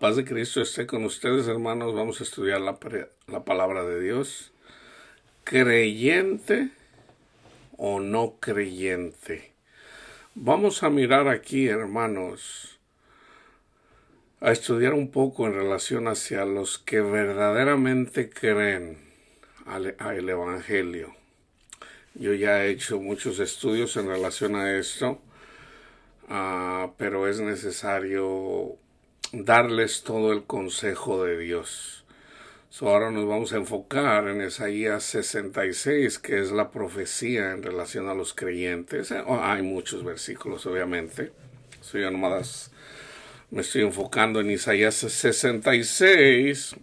paz de Cristo esté con ustedes, hermanos. Vamos a estudiar la palabra de Dios. ¿Creyente o no creyente? Vamos a mirar aquí, hermanos, a estudiar un poco en relación hacia los que verdaderamente creen al Evangelio. Yo ya he hecho muchos estudios en relación a esto, pero es necesario darles todo el consejo de Dios. Ahora nos vamos a enfocar en Isaías 66, que es la profecía en relación a los creyentes. Hay muchos versículos, obviamente. Yo nomás me estoy enfocando en Isaías 66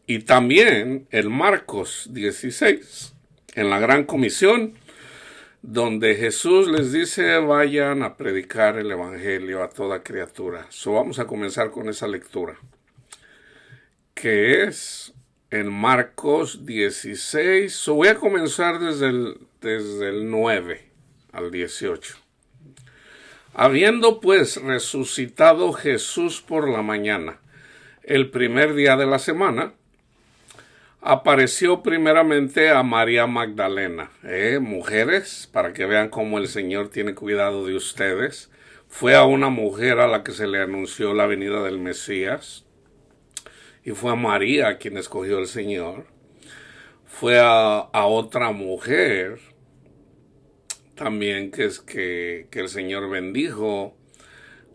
y también en Marcos 16, en la Gran Comisión, donde Jesús les dice: vayan a predicar el Evangelio a toda criatura. Vamos a comenzar con esa lectura, que es en Marcos 16. Voy a comenzar desde el 9 al 18. Habiendo pues resucitado Jesús por la mañana, el primer día de la semana, apareció primeramente a María Magdalena. Mujeres, para que vean cómo el Señor tiene cuidado de ustedes. Fue a una mujer a la que se le anunció la venida del Mesías, y fue a María a quien escogió el Señor. Fue a otra mujer también que el Señor bendijo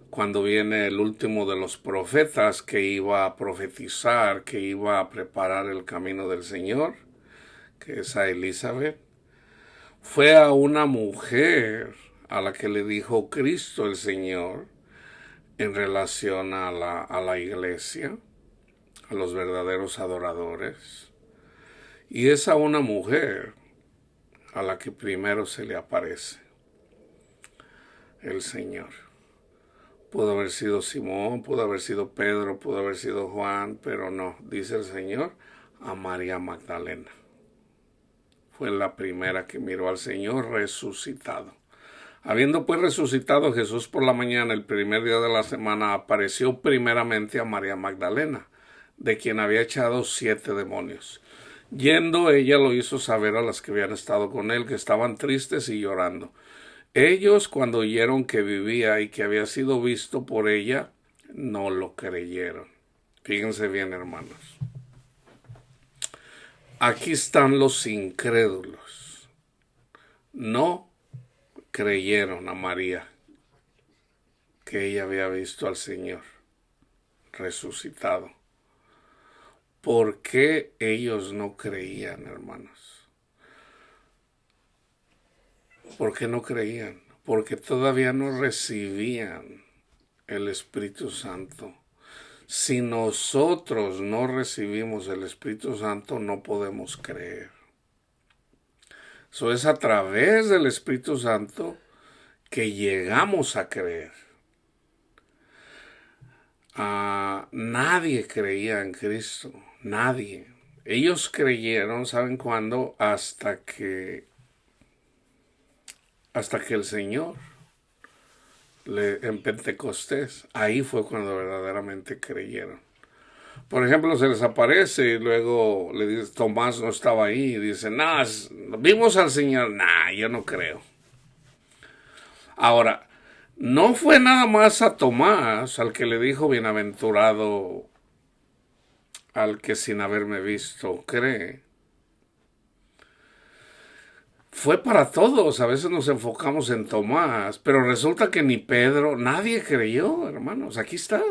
cuando viene el último de los profetas, que iba a profetizar, que iba a preparar el camino del Señor, que es a Elizabeth. Fue a una mujer a la que le dijo Cristo el Señor en relación a la iglesia, a los verdaderos adoradores. Y es a una mujer a la que primero se le aparece el Señor. Pudo haber sido Simón, pudo haber sido Pedro, pudo haber sido Juan, pero no, dice el Señor, a María Magdalena. Fue la primera que miró al Señor resucitado. Habiendo pues resucitado Jesús por la mañana, el primer día de la semana, apareció primeramente a María Magdalena, de quien había echado 7 demonios. Yendo, ella lo hizo saber a las que habían estado con él, que estaban tristes y llorando. Ellos, cuando oyeron que vivía y que había sido visto por ella, no lo creyeron. Fíjense bien, hermanos. Aquí están los incrédulos. No creyeron a María, que ella había visto al Señor resucitado. ¿Por qué ellos no creían, hermanos? ¿Por qué no creían? Porque todavía no recibían el Espíritu Santo. Si nosotros no recibimos el Espíritu Santo, no podemos creer. Es a través del Espíritu Santo que llegamos a creer. Nadie creía en Cristo. Nadie. Ellos creyeron, ¿saben cuándo? Hasta que el Señor, en Pentecostés, ahí fue cuando verdaderamente creyeron. Por ejemplo, se les aparece y luego le dice, Tomás no estaba ahí, y dice, vimos al Señor. Yo no creo. Ahora, no fue nada más a Tomás al que le dijo, bienaventurado al que sin haberme visto cree. Fue para todos. A veces nos enfocamos en Tomás, pero resulta que ni Pedro, nadie creyó, hermanos. Aquí está.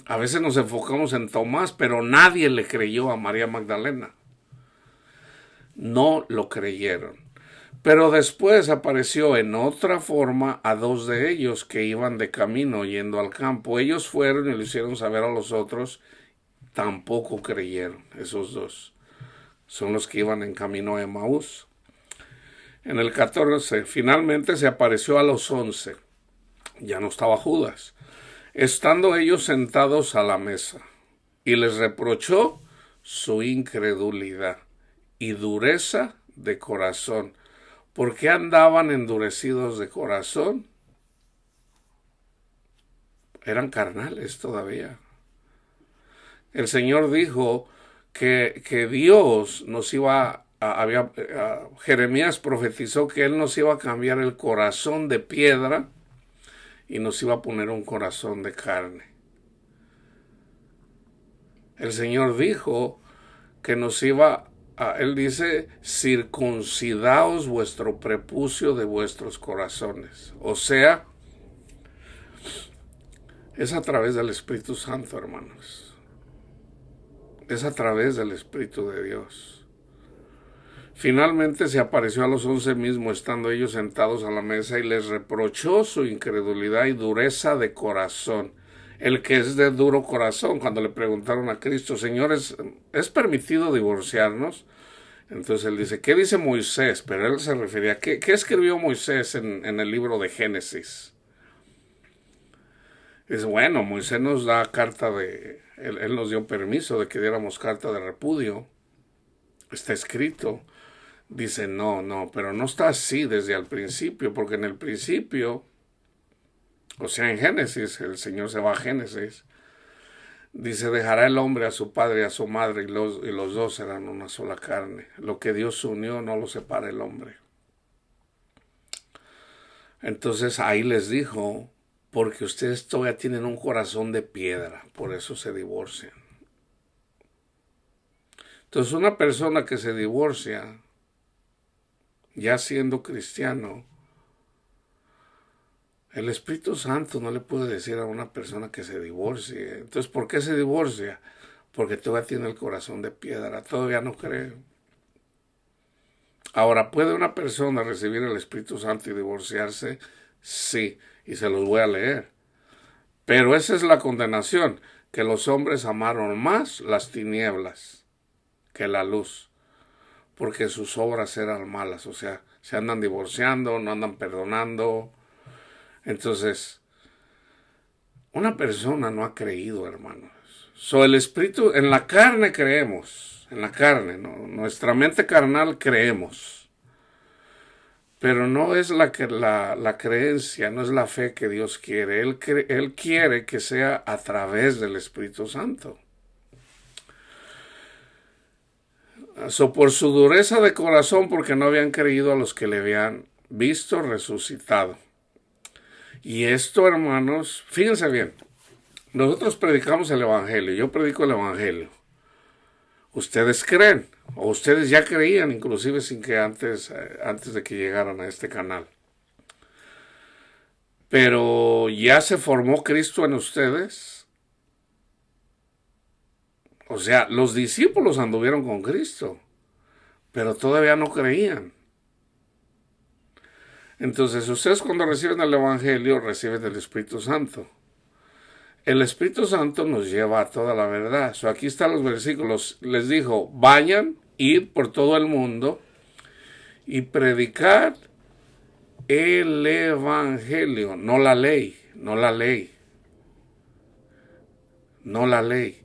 A veces nos enfocamos en Tomás, pero nadie le creyó a María Magdalena. No lo creyeron. Pero después apareció en otra forma a 2 de ellos que iban de camino yendo al campo. Ellos fueron y le hicieron saber a los otros. Tampoco creyeron. Esos 2 son los que iban en camino a Emaús. En el 14, finalmente se apareció a los 11. Ya no estaba Judas. Estando ellos sentados a la mesa, y les reprochó su incredulidad y dureza de corazón. ¿Por qué andaban endurecidos de corazón? Eran carnales todavía. El Señor dijo que Dios nos iba Jeremías profetizó que Él nos iba a cambiar el corazón de piedra y nos iba a poner un corazón de carne. El Señor dijo que nos iba Él dice, circuncidaos vuestro prepucio de vuestros corazones. O sea, es a través del Espíritu Santo, hermanos. Es a través del Espíritu de Dios. Finalmente se apareció a los 11 mismos, estando ellos sentados a la mesa, y les reprochó su incredulidad y dureza de corazón. El que es de duro corazón, cuando le preguntaron a Cristo, señores, ¿es permitido divorciarnos? Entonces él dice, ¿qué dice Moisés? Pero él se refería, ¿qué escribió Moisés en el libro de Génesis? Dice, bueno, Moisés nos da carta él nos dio permiso de que diéramos carta de repudio. Está escrito. Dice, no, pero no está así desde el principio, porque en el principio, o sea, en Génesis, el Señor se va a Génesis, dice, dejará el hombre a su padre y a su madre, y los dos serán una sola carne. Lo que Dios unió no lo separa el hombre. Entonces ahí les dijo, porque ustedes todavía tienen un corazón de piedra, por eso se divorcian. Entonces una persona que se divorcia, ya siendo cristiano, el Espíritu Santo no le puede decir a una persona que se divorcie. Entonces, ¿por qué se divorcia? Porque todavía tiene el corazón de piedra, todavía no cree. Ahora, ¿puede una persona recibir el Espíritu Santo y divorciarse? Sí, y se los voy a leer. Pero esa es la condenación, que los hombres amaron más las tinieblas que la luz, porque sus obras eran malas, o sea, se andan divorciando, no andan perdonando. Entonces, una persona no ha creído, hermanos. El espíritu, en la carne creemos, en la carne, ¿no? Nuestra mente carnal creemos, pero no es la creencia, no es la fe que Dios quiere. Él quiere que sea a través del Espíritu Santo. Por su dureza de corazón, porque no habían creído a los que le habían visto resucitado. Y esto, hermanos, fíjense bien, nosotros predicamos el Evangelio, yo predico el Evangelio. Ustedes creen, o ustedes ya creían, inclusive sin que antes de que llegaran a este canal. Pero ya se formó Cristo en ustedes. O sea, los discípulos anduvieron con Cristo, pero todavía no creían. Entonces, ustedes cuando reciben el Evangelio, reciben el Espíritu Santo. El Espíritu Santo nos lleva a toda la verdad. Aquí están los versículos. Les dijo, vayan, id por todo el mundo y predicad el Evangelio, no la ley, no la ley, no la ley.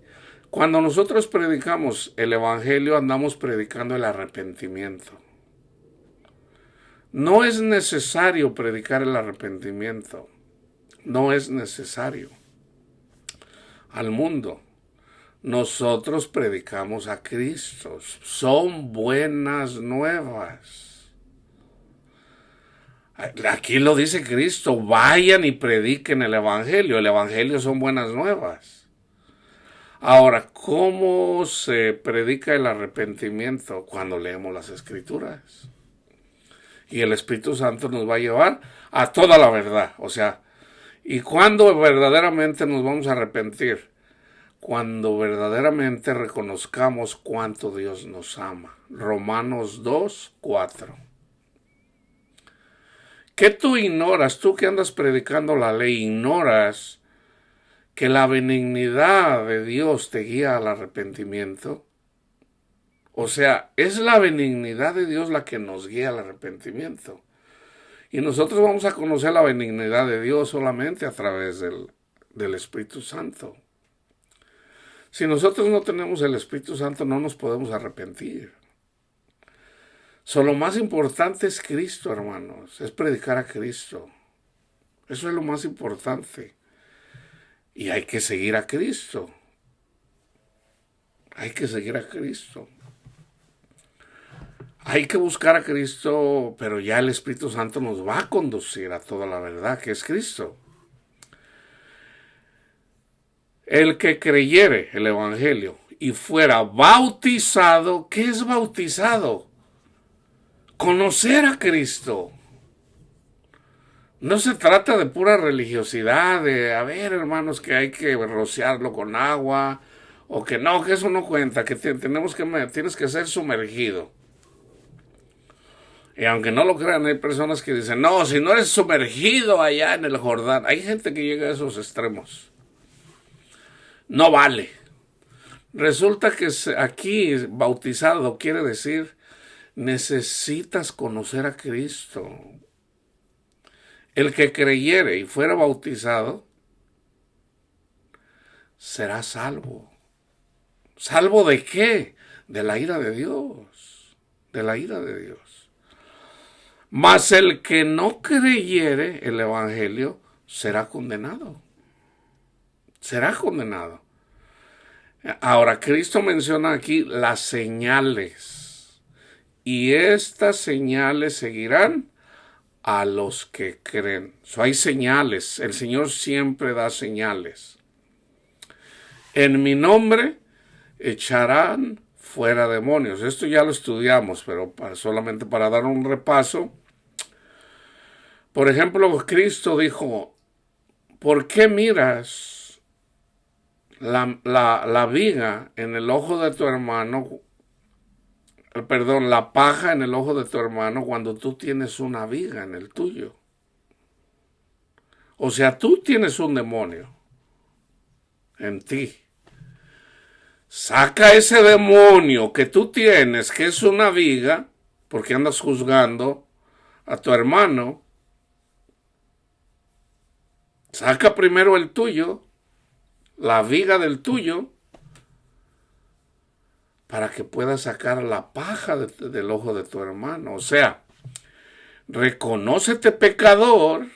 Cuando nosotros predicamos el Evangelio, andamos predicando el arrepentimiento. No es necesario predicar el arrepentimiento. No es necesario. Al mundo. Nosotros predicamos a Cristo. Son buenas nuevas. Aquí lo dice Cristo. Vayan y prediquen el Evangelio. El Evangelio son buenas nuevas. Ahora, ¿cómo se predica el arrepentimiento? Cuando leemos las Escrituras. Y el Espíritu Santo nos va a llevar a toda la verdad. O sea, ¿y cuándo verdaderamente nos vamos a arrepentir? Cuando verdaderamente reconozcamos cuánto Dios nos ama. Romanos 2:4. ¿Qué tú ignoras? Tú que andas predicando la ley, ignoras que la benignidad de Dios te guía al arrepentimiento. O sea, es la benignidad de Dios la que nos guía al arrepentimiento. Y nosotros vamos a conocer la benignidad de Dios solamente a través del Espíritu Santo. Si nosotros no tenemos el Espíritu Santo, no nos podemos arrepentir. Lo más importante es Cristo, hermanos. Es predicar a Cristo. Eso es lo más importante. Y hay que seguir a Cristo. Hay que seguir a Cristo. Hay que buscar a Cristo, pero ya el Espíritu Santo nos va a conducir a toda la verdad que es Cristo. El que creyere el Evangelio y fuera bautizado, ¿qué es bautizado? Conocer a Cristo. No se trata de pura religiosidad, de, a ver, hermanos, que hay que rociarlo con agua, o que no, que eso no cuenta, que tienes que ser sumergido. Y aunque no lo crean, hay personas que dicen, no, si no eres sumergido allá en el Jordán, hay gente que llega a esos extremos. No vale. Resulta que aquí bautizado quiere decir, necesitas conocer a Cristo. El que creyere y fuera bautizado, será salvo. ¿Salvo de qué? De la ira de Dios. De la ira de Dios. Mas el que no creyere el Evangelio será condenado. Será condenado. Ahora, Cristo menciona aquí las señales. Y estas señales seguirán a los que creen. Hay señales. El Señor siempre da señales. En mi nombre echarán fuera demonios. Esto ya lo estudiamos, pero solamente para dar un repaso. Por ejemplo, Cristo dijo, ¿por qué miras la viga en el ojo de tu hermano? Perdón, la paja en el ojo de tu hermano cuando tú tienes una viga en el tuyo. O sea, tú tienes un demonio en ti. Saca ese demonio que tú tienes, que es una viga, porque andas juzgando a tu hermano. Saca primero el tuyo, la viga del tuyo, para que puedas sacar la paja del ojo de tu hermano. O sea, reconócete pecador,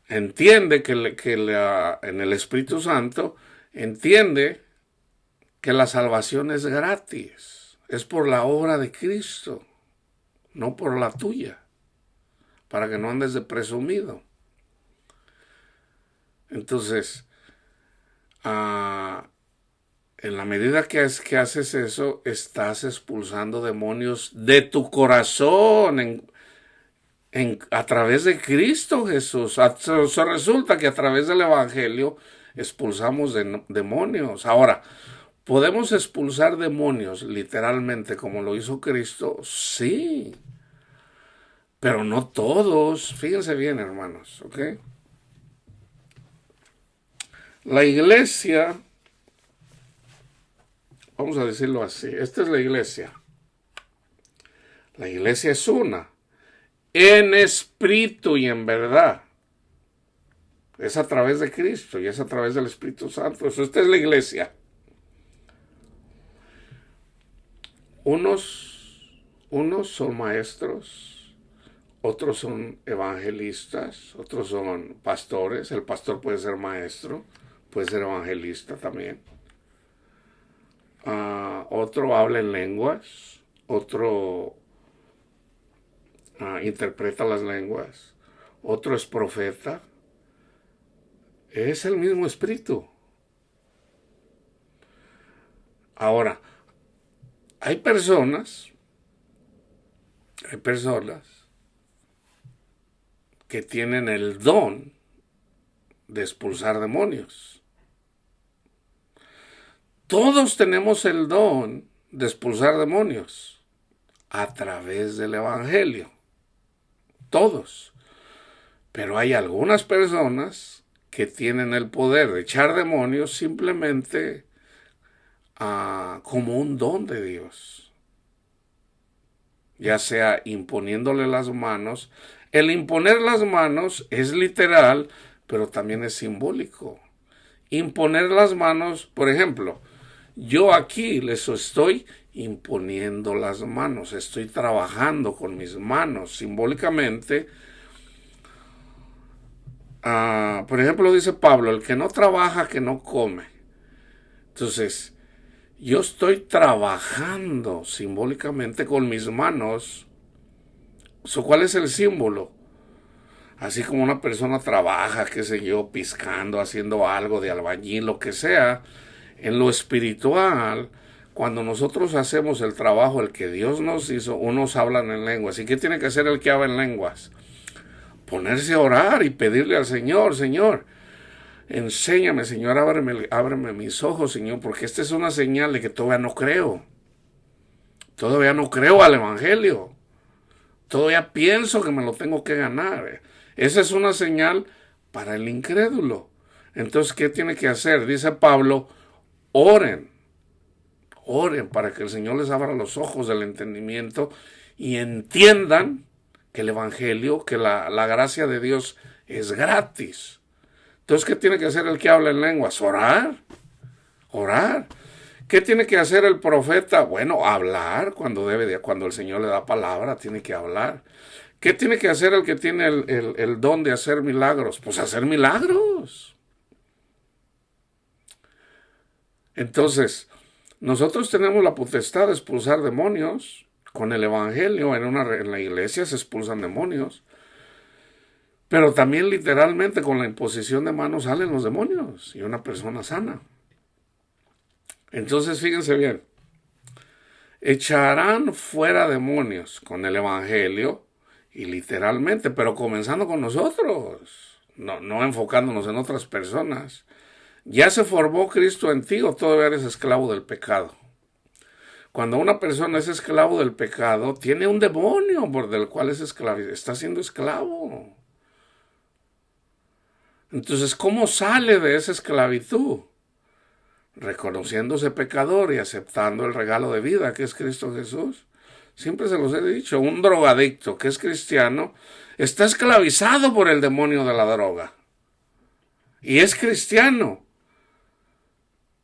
entiende en el Espíritu Santo, entiende que la salvación es gratis, es por la obra de Cristo, no por la tuya, para que no andes de presumido. Entonces, en la medida que haces eso, estás expulsando demonios de tu corazón a través de Cristo Jesús. Resulta que a través del Evangelio expulsamos demonios. Ahora, ¿podemos expulsar demonios literalmente como lo hizo Cristo? Sí, pero no todos. Fíjense bien, hermanos, ¿ok? La iglesia, vamos a decirlo así, esta es la iglesia. La iglesia es una, en espíritu y en verdad. Es a través de Cristo y es a través del Espíritu Santo. Esta es la iglesia. Unos son maestros, otros son evangelistas, otros son pastores. El pastor puede ser maestro, puede ser evangelista también. Otro habla en lenguas, otro interpreta las lenguas, otro es profeta. Es el mismo espíritu. Ahora, hay personas que tienen el don de expulsar demonios. Todos tenemos el don de expulsar demonios a través del Evangelio. Todos. Pero hay algunas personas que tienen el poder de echar demonios simplemente como un don de Dios. Ya sea imponiéndole las manos. El imponer las manos es literal, pero también es simbólico. Imponer las manos, por ejemplo, yo aquí les estoy imponiendo las manos, estoy trabajando con mis manos. Simbólicamente por ejemplo, dice Pablo, el que no trabaja, que no come. Entonces, yo estoy trabajando simbólicamente con mis manos. ¿Cuál es el símbolo? Así como una persona trabaja, qué sé yo, piscando, haciendo algo de albañil, lo que sea, en lo espiritual, cuando nosotros hacemos el trabajo, el que Dios nos hizo, unos hablan en lenguas. ¿Y qué tiene que hacer el que habla en lenguas? Ponerse a orar y pedirle al Señor, Señor, enséñame, Señor, ábreme mis ojos, Señor, porque esta es una señal de que todavía no creo. Todavía no creo al Evangelio. Todavía pienso que me lo tengo que ganar. Esa es una señal para el incrédulo. Entonces, ¿qué tiene que hacer? Dice Pablo, oren. Oren para que el Señor les abra los ojos del entendimiento y entiendan que el Evangelio, que la gracia de Dios es gratis. Entonces, ¿qué tiene que hacer el que habla en lenguas? Orar. Orar. ¿Qué tiene que hacer el profeta? Bueno, hablar cuando cuando el Señor le da palabra, tiene que hablar. ¿Qué tiene que hacer el que tiene el don de hacer milagros? Pues hacer milagros. Entonces, nosotros tenemos la potestad de expulsar demonios. Con el Evangelio en la iglesia se expulsan demonios. Pero también literalmente con la imposición de manos salen los demonios y una persona sana. Entonces, fíjense bien. Echarán fuera demonios con el Evangelio y literalmente, pero comenzando con nosotros, no enfocándonos en otras personas. ¿Ya se formó Cristo en ti o todavía eres esclavo del pecado? Cuando una persona es esclavo del pecado, tiene un demonio por del cual está siendo esclavo. Entonces, ¿cómo sale de esa esclavitud? Reconociéndose pecador y aceptando el regalo de vida que es Cristo Jesús. Siempre se los he dicho, un drogadicto que es cristiano está esclavizado por el demonio de la droga. Y es cristiano.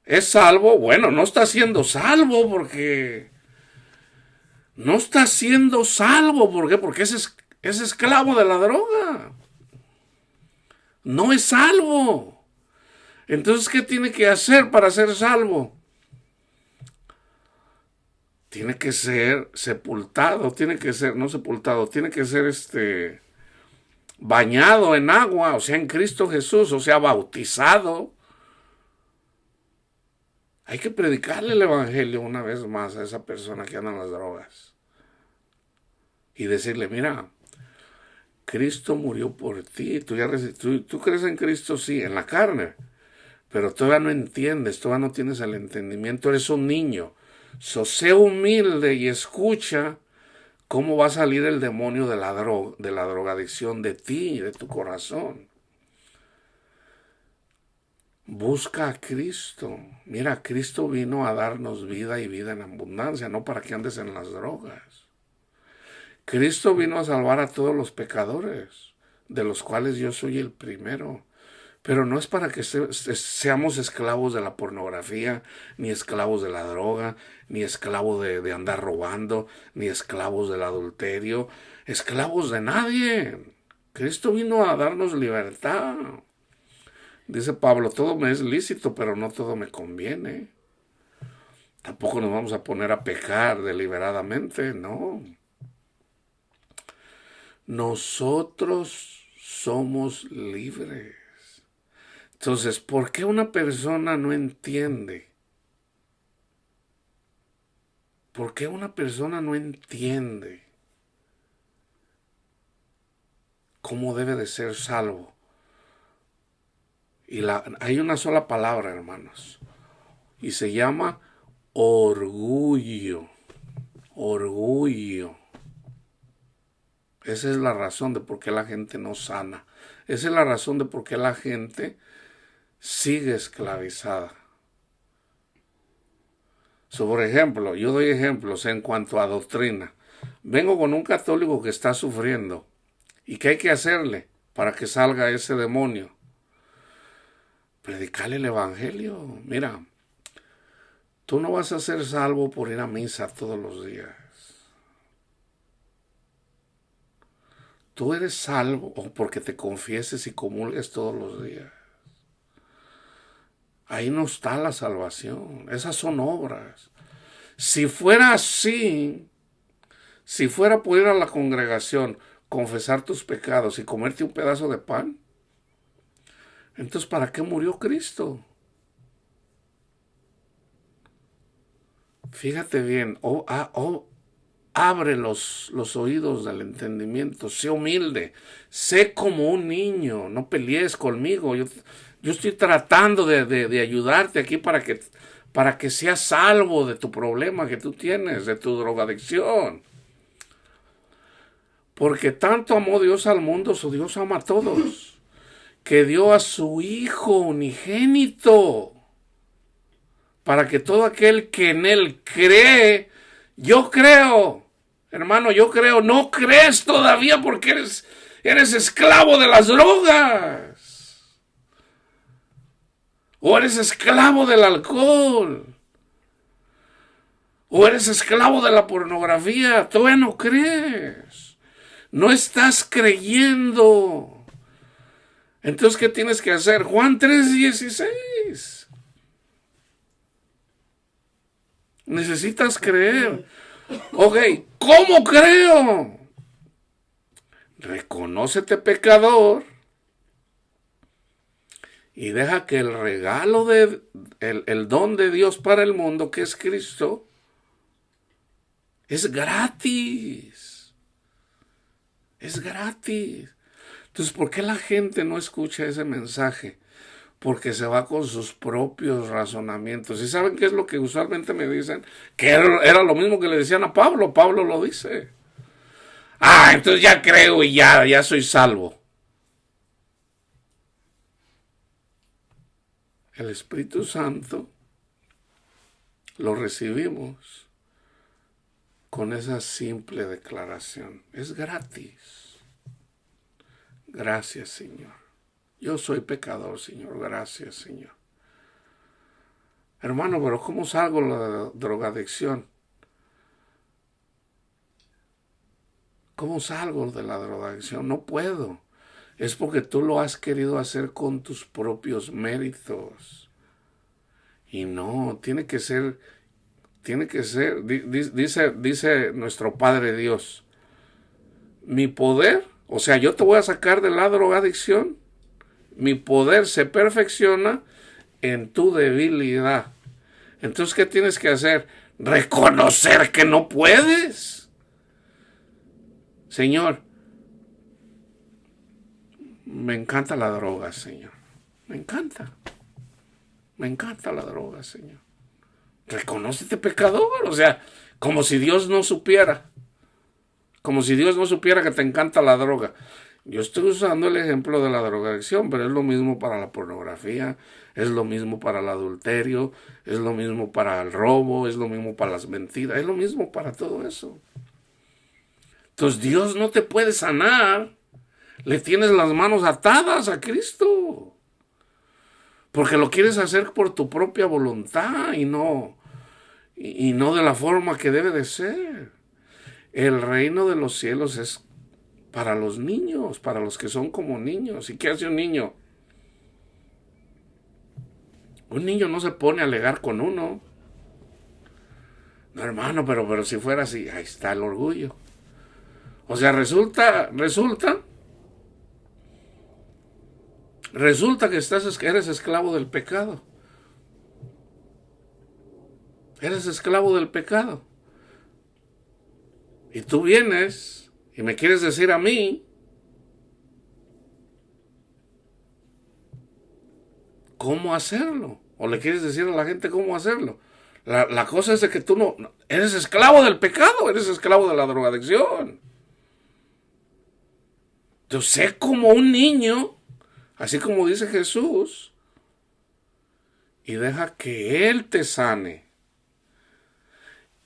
¿Es salvo? Bueno, no está siendo salvo porque... No está siendo salvo. ¿Por qué? Porque es esclavo de la droga. No es salvo. Entonces, ¿qué tiene que hacer para ser salvo? Tiene que ser sepultado, tiene que ser, no sepultado, tiene que ser bañado en agua, o sea, en Cristo Jesús, o sea, bautizado. Hay que predicarle el Evangelio una vez más a esa persona que anda en las drogas. Y decirle, mira, Cristo murió por ti, tú crees en Cristo, sí, en la carne, pero todavía no entiendes, todavía no tienes el entendimiento, eres un niño. Sé humilde y escucha cómo va a salir el demonio de la drogadicción de ti, de tu corazón. Busca a Cristo. Mira, Cristo vino a darnos vida y vida en abundancia, no para que andes en las drogas. Cristo vino a salvar a todos los pecadores, de los cuales yo soy el primero. Pero no es para que seamos esclavos de la pornografía, ni esclavos de la droga, ni esclavos de andar robando, ni esclavos del adulterio, esclavos de nadie. Cristo vino a darnos libertad. Dice Pablo, todo me es lícito, pero no todo me conviene. Tampoco nos vamos a poner a pecar deliberadamente, no. Nosotros somos libres. Entonces, ¿por qué una persona no entiende? ¿Por qué una persona no entiende cómo debe de ser salvo? Y hay una sola palabra, hermanos, y se llama orgullo. Orgullo. Esa es la razón de por qué la gente no sana. Esa es la razón de por qué la gente sigue esclavizada. Por ejemplo, yo doy ejemplos en cuanto a doctrina. Vengo con un católico que está sufriendo. ¿Y qué hay que hacerle para que salga ese demonio? Predicarle el Evangelio. Mira, tú no vas a ser salvo por ir a misa todos los días. tú eres salvo o porque te confieses y comulgues todos los días. Ahí no está la salvación. Esas son obras. Si fuera así, si fuera por ir a la congregación, confesar tus pecados y comerte un pedazo de pan, entonces ¿para qué murió Cristo? Fíjate bien, abre los oídos del entendimiento, sé humilde, sé como un niño, no pelees conmigo. Yo estoy tratando de ayudarte aquí para que seas salvo de tu problema que tú tienes, de tu drogadicción. Porque tanto amó Dios al mundo, su Dios ama a todos, que dio a su Hijo unigénito, para que todo aquel que en Él cree, yo creo, hermano, yo creo, no crees todavía porque eres esclavo de las drogas, o eres esclavo del alcohol, o eres esclavo de la pornografía, todavía no crees, no estás creyendo. Entonces, ¿qué tienes que hacer? Juan 3:16. Necesitas creer. Ok, ¿cómo creo? Reconócete pecador y deja que el regalo el don de Dios para el mundo, que es Cristo, es gratis. Es gratis. Entonces, ¿por qué la gente no escucha ese mensaje? Porque se va con sus propios razonamientos. ¿Y saben qué es lo que usualmente me dicen? Que era lo mismo que le decían a Pablo. Pablo lo dice. Entonces ya creo y ya soy salvo. El Espíritu Santo lo recibimos con esa simple declaración. Es gratis. Gracias, Señor. Yo soy pecador, Señor. Gracias, Señor. Hermano, pero ¿cómo salgo de la drogadicción? ¿Cómo salgo de la drogadicción? No puedo. Es porque tú lo has querido hacer con tus propios méritos. Y no, tiene que ser, dice nuestro Padre Dios, mi poder, o sea, yo te voy a sacar de la drogadicción. Mi poder se perfecciona en tu debilidad. Entonces, ¿qué tienes que hacer? Reconocer que no puedes. Señor, me encanta la droga, Señor. Me encanta. Me encanta la droga, Señor. Reconócete pecador. O sea, como si Dios no supiera. Como si Dios no supiera que te encanta la droga. Yo estoy usando el ejemplo de la drogadicción, pero es lo mismo para la pornografía, es lo mismo para el adulterio, es lo mismo para el robo, es lo mismo para las mentiras, es lo mismo para todo eso. Entonces Dios no te puede sanar, le tienes las manos atadas a Cristo, porque lo quieres hacer por tu propia voluntad y no de la forma que debe de ser. El reino de los cielos es para los niños, para los que son como niños. ¿Y qué hace un niño? Un niño no se pone a alegar con uno. No, hermano, pero si fuera así, ahí está el orgullo. O sea, resulta que eres esclavo del pecado. Eres esclavo del pecado. Y tú vienes y me quieres decir a mí cómo hacerlo. O le quieres decir a la gente cómo hacerlo. La cosa es de que tú no eres esclavo del pecado, eres esclavo de la drogadicción. Entonces, sé como un niño, así como dice Jesús, y deja que Él te sane.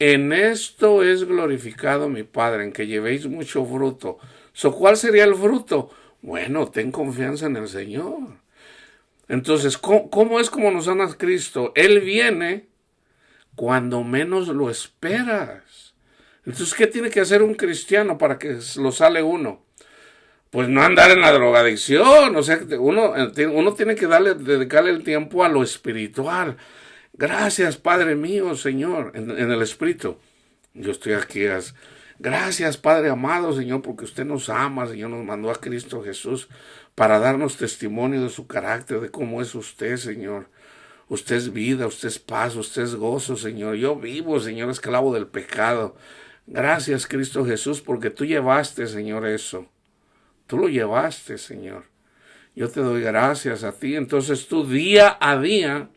En esto es glorificado mi Padre, en que llevéis mucho fruto. ¿Cuál sería el fruto? Bueno, ten confianza en el Señor. Entonces, ¿cómo es como nos sana Cristo? Él viene cuando menos lo esperas. Entonces, ¿qué tiene que hacer un cristiano para que lo sale uno? pues no andar en la drogadicción. O sea, uno tiene que dedicarle el tiempo a lo espiritual. Gracias, Padre mío, Señor, en el espíritu. Yo estoy aquí. Gracias, Padre amado, Señor, porque usted nos ama, Señor, nos mandó a Cristo Jesús para darnos testimonio de su carácter, de cómo es usted, Señor. Usted es vida, usted es paz, usted es gozo, Señor. Yo vivo, Señor, esclavo del pecado. Gracias, Cristo Jesús, porque tú llevaste, Señor, eso. Tú lo llevaste, Señor. Yo te doy gracias a ti. Entonces tú día a día,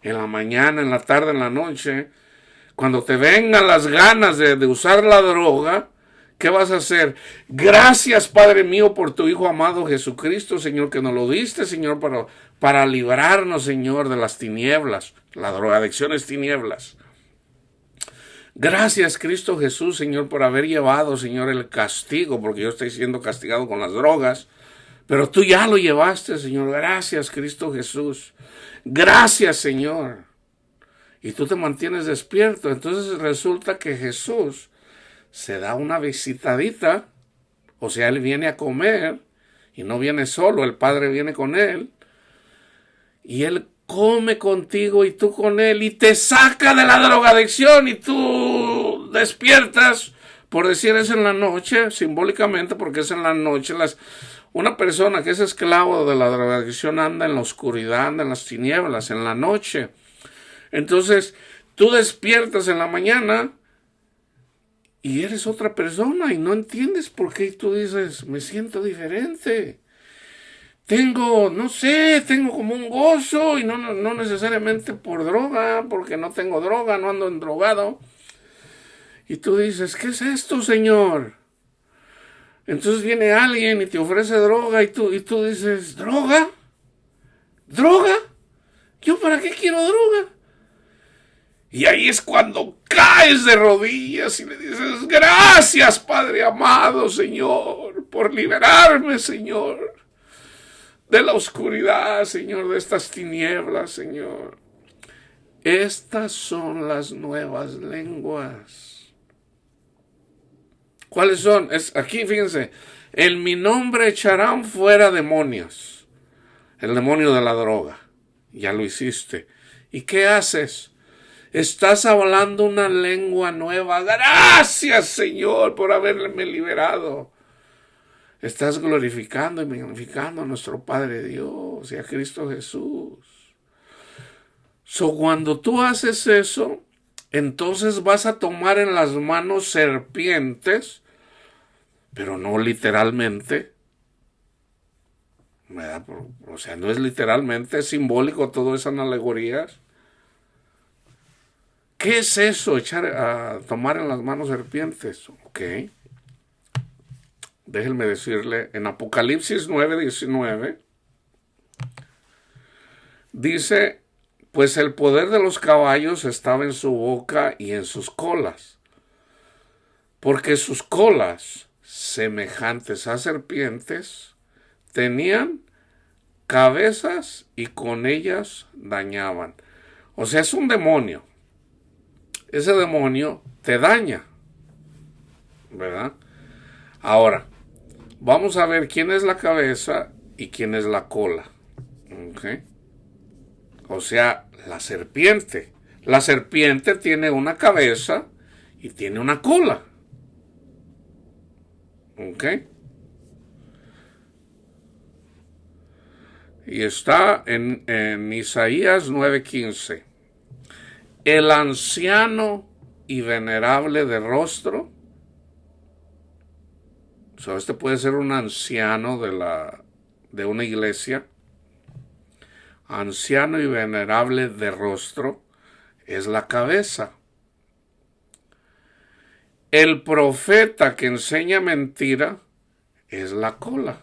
en la mañana, en la tarde, en la noche, cuando te vengan las ganas de usar la droga, ¿qué vas a hacer? Gracias, Padre mío, por tu Hijo amado Jesucristo, Señor, que nos lo diste, Señor, para librarnos, Señor, de las tinieblas. La drogadicción es tinieblas. Gracias, Cristo Jesús, Señor, por haber llevado, Señor, el castigo, porque yo estoy siendo castigado con las drogas, pero tú ya lo llevaste, Señor. Gracias, Cristo Jesús. Gracias, Señor. Y tú te mantienes despierto. Entonces resulta que Jesús se da una visitadita, o sea, Él viene a comer, y no viene solo, el Padre viene con Él, y Él come contigo y tú con Él, y te saca de la drogadicción, y tú despiertas, por decir es en la noche, simbólicamente, porque es en la noche. Una persona que es esclavo de la drogadicción anda en la oscuridad, anda en las tinieblas, en la noche. Entonces, tú despiertas en la mañana y eres otra persona y no entiendes por qué. Tú dices, me siento diferente. Tengo como un gozo, y no necesariamente por droga, porque no tengo droga, no ando endrogado. Y tú dices, ¿qué es esto, Señor? Entonces viene alguien y te ofrece droga y tú dices, ¿droga? ¿Droga? ¿Yo para qué quiero droga? Y ahí es cuando caes de rodillas y le dices, gracias, Padre amado, Señor, por liberarme, Señor, de la oscuridad, Señor, de estas tinieblas, Señor. Estas son las nuevas lenguas. ¿Cuáles son? Aquí, fíjense, en mi nombre echarán fuera demonios. El demonio de la droga. Ya lo hiciste. ¿Y qué haces? Estás hablando una lengua nueva. Gracias, Señor, por haberme liberado. Estás glorificando y magnificando a nuestro Padre Dios y a Cristo Jesús. Cuando tú haces eso, entonces vas a tomar en las manos serpientes, pero no literalmente, ¿verdad? O sea, no es literalmente, es simbólico, todo eso en alegorías. ¿Qué es eso? Tomar en las manos serpientes. Ok. Déjenme decirle, en Apocalipsis 9:19, dice, pues el poder de los caballos estaba en su boca y en sus colas, porque sus colas, semejantes a serpientes, tenían cabezas y con ellas dañaban. O sea, es un demonio. Ese demonio te daña, ¿verdad? Ahora, vamos a ver quién es la cabeza y quién es la cola. ¿Okay? O sea, la serpiente. La serpiente tiene una cabeza y tiene una cola. ¿Ok? Y está en Isaías 9:15. El anciano y venerable de rostro. Este puede ser un anciano de una iglesia. Anciano y venerable de rostro es la cabeza. El profeta que enseña mentira es la cola.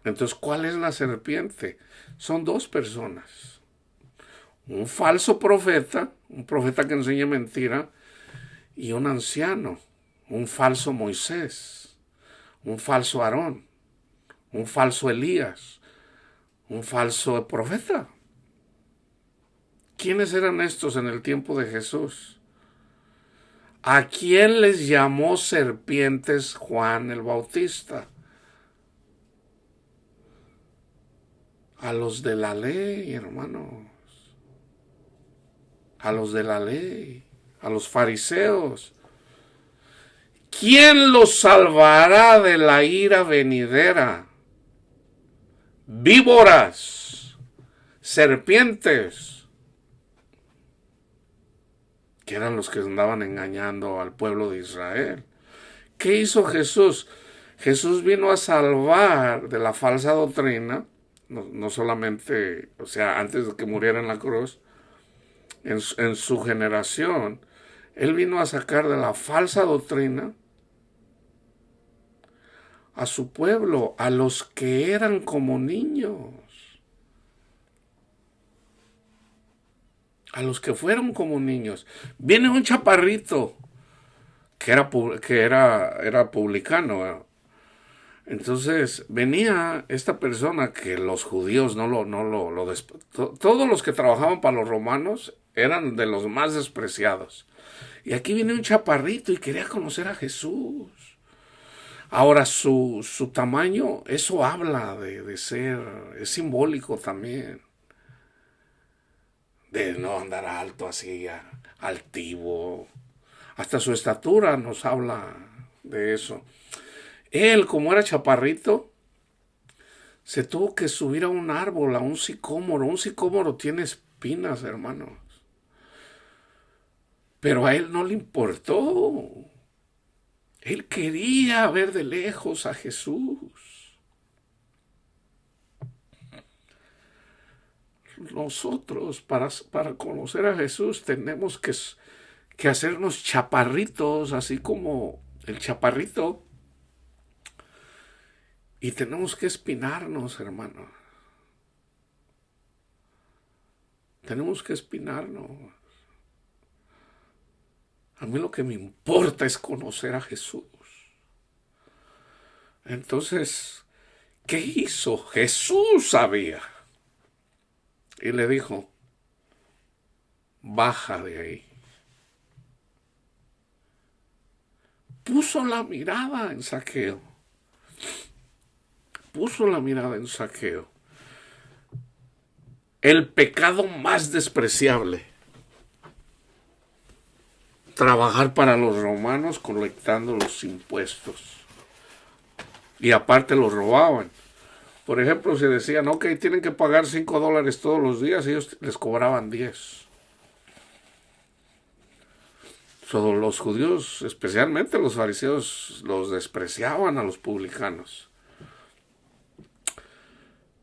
Entonces, ¿cuál es la serpiente? Son dos personas. Un falso profeta, un profeta que enseña mentira, y un anciano, un falso Moisés, un falso Aarón, un falso Elías, un falso profeta. ¿Quiénes eran estos en el tiempo de Jesús? ¿A quién les llamó serpientes Juan el Bautista? A los de la ley, hermanos. A los de la ley. A los fariseos. ¿Quién los salvará de la ira venidera? Víboras, serpientes, que eran los que andaban engañando al pueblo de Israel. ¿Qué hizo Jesús? Jesús vino a salvar de la falsa doctrina, no solamente, o sea, antes de que muriera en la cruz, en su generación, Él vino a sacar de la falsa doctrina a su pueblo, a los que eran como niños, a los que fueron como niños. Viene un chaparrito que era publicano. Entonces venía esta persona que los judíos todos los que trabajaban para los romanos eran de los más despreciados. Y aquí viene un chaparrito y quería conocer a Jesús. Ahora, su tamaño, eso habla de ser, es simbólico también. De no andar alto así, altivo. Hasta su estatura nos habla de eso. Él, como era chaparrito, se tuvo que subir a un árbol, a un sicómoro. Un sicómoro tiene espinas, hermanos. Pero a él no le importó. Él quería ver de lejos a Jesús. Nosotros, para conocer a Jesús, tenemos que hacernos chaparritos, así como el chaparrito. Y tenemos que espinarnos, hermano. Tenemos que espinarnos. A mí lo que me importa es conocer a Jesús. Entonces, ¿qué hizo? Jesús sabía. Y le dijo, baja de ahí. Puso la mirada en Zaqueo. Puso la mirada en Zaqueo. El pecado más despreciable. Trabajar para los romanos colectando los impuestos. Y aparte los robaban. Por ejemplo, si decían, ok, tienen que pagar $5 todos los días, ellos les cobraban 10. Los judíos, especialmente los fariseos, los despreciaban a los publicanos.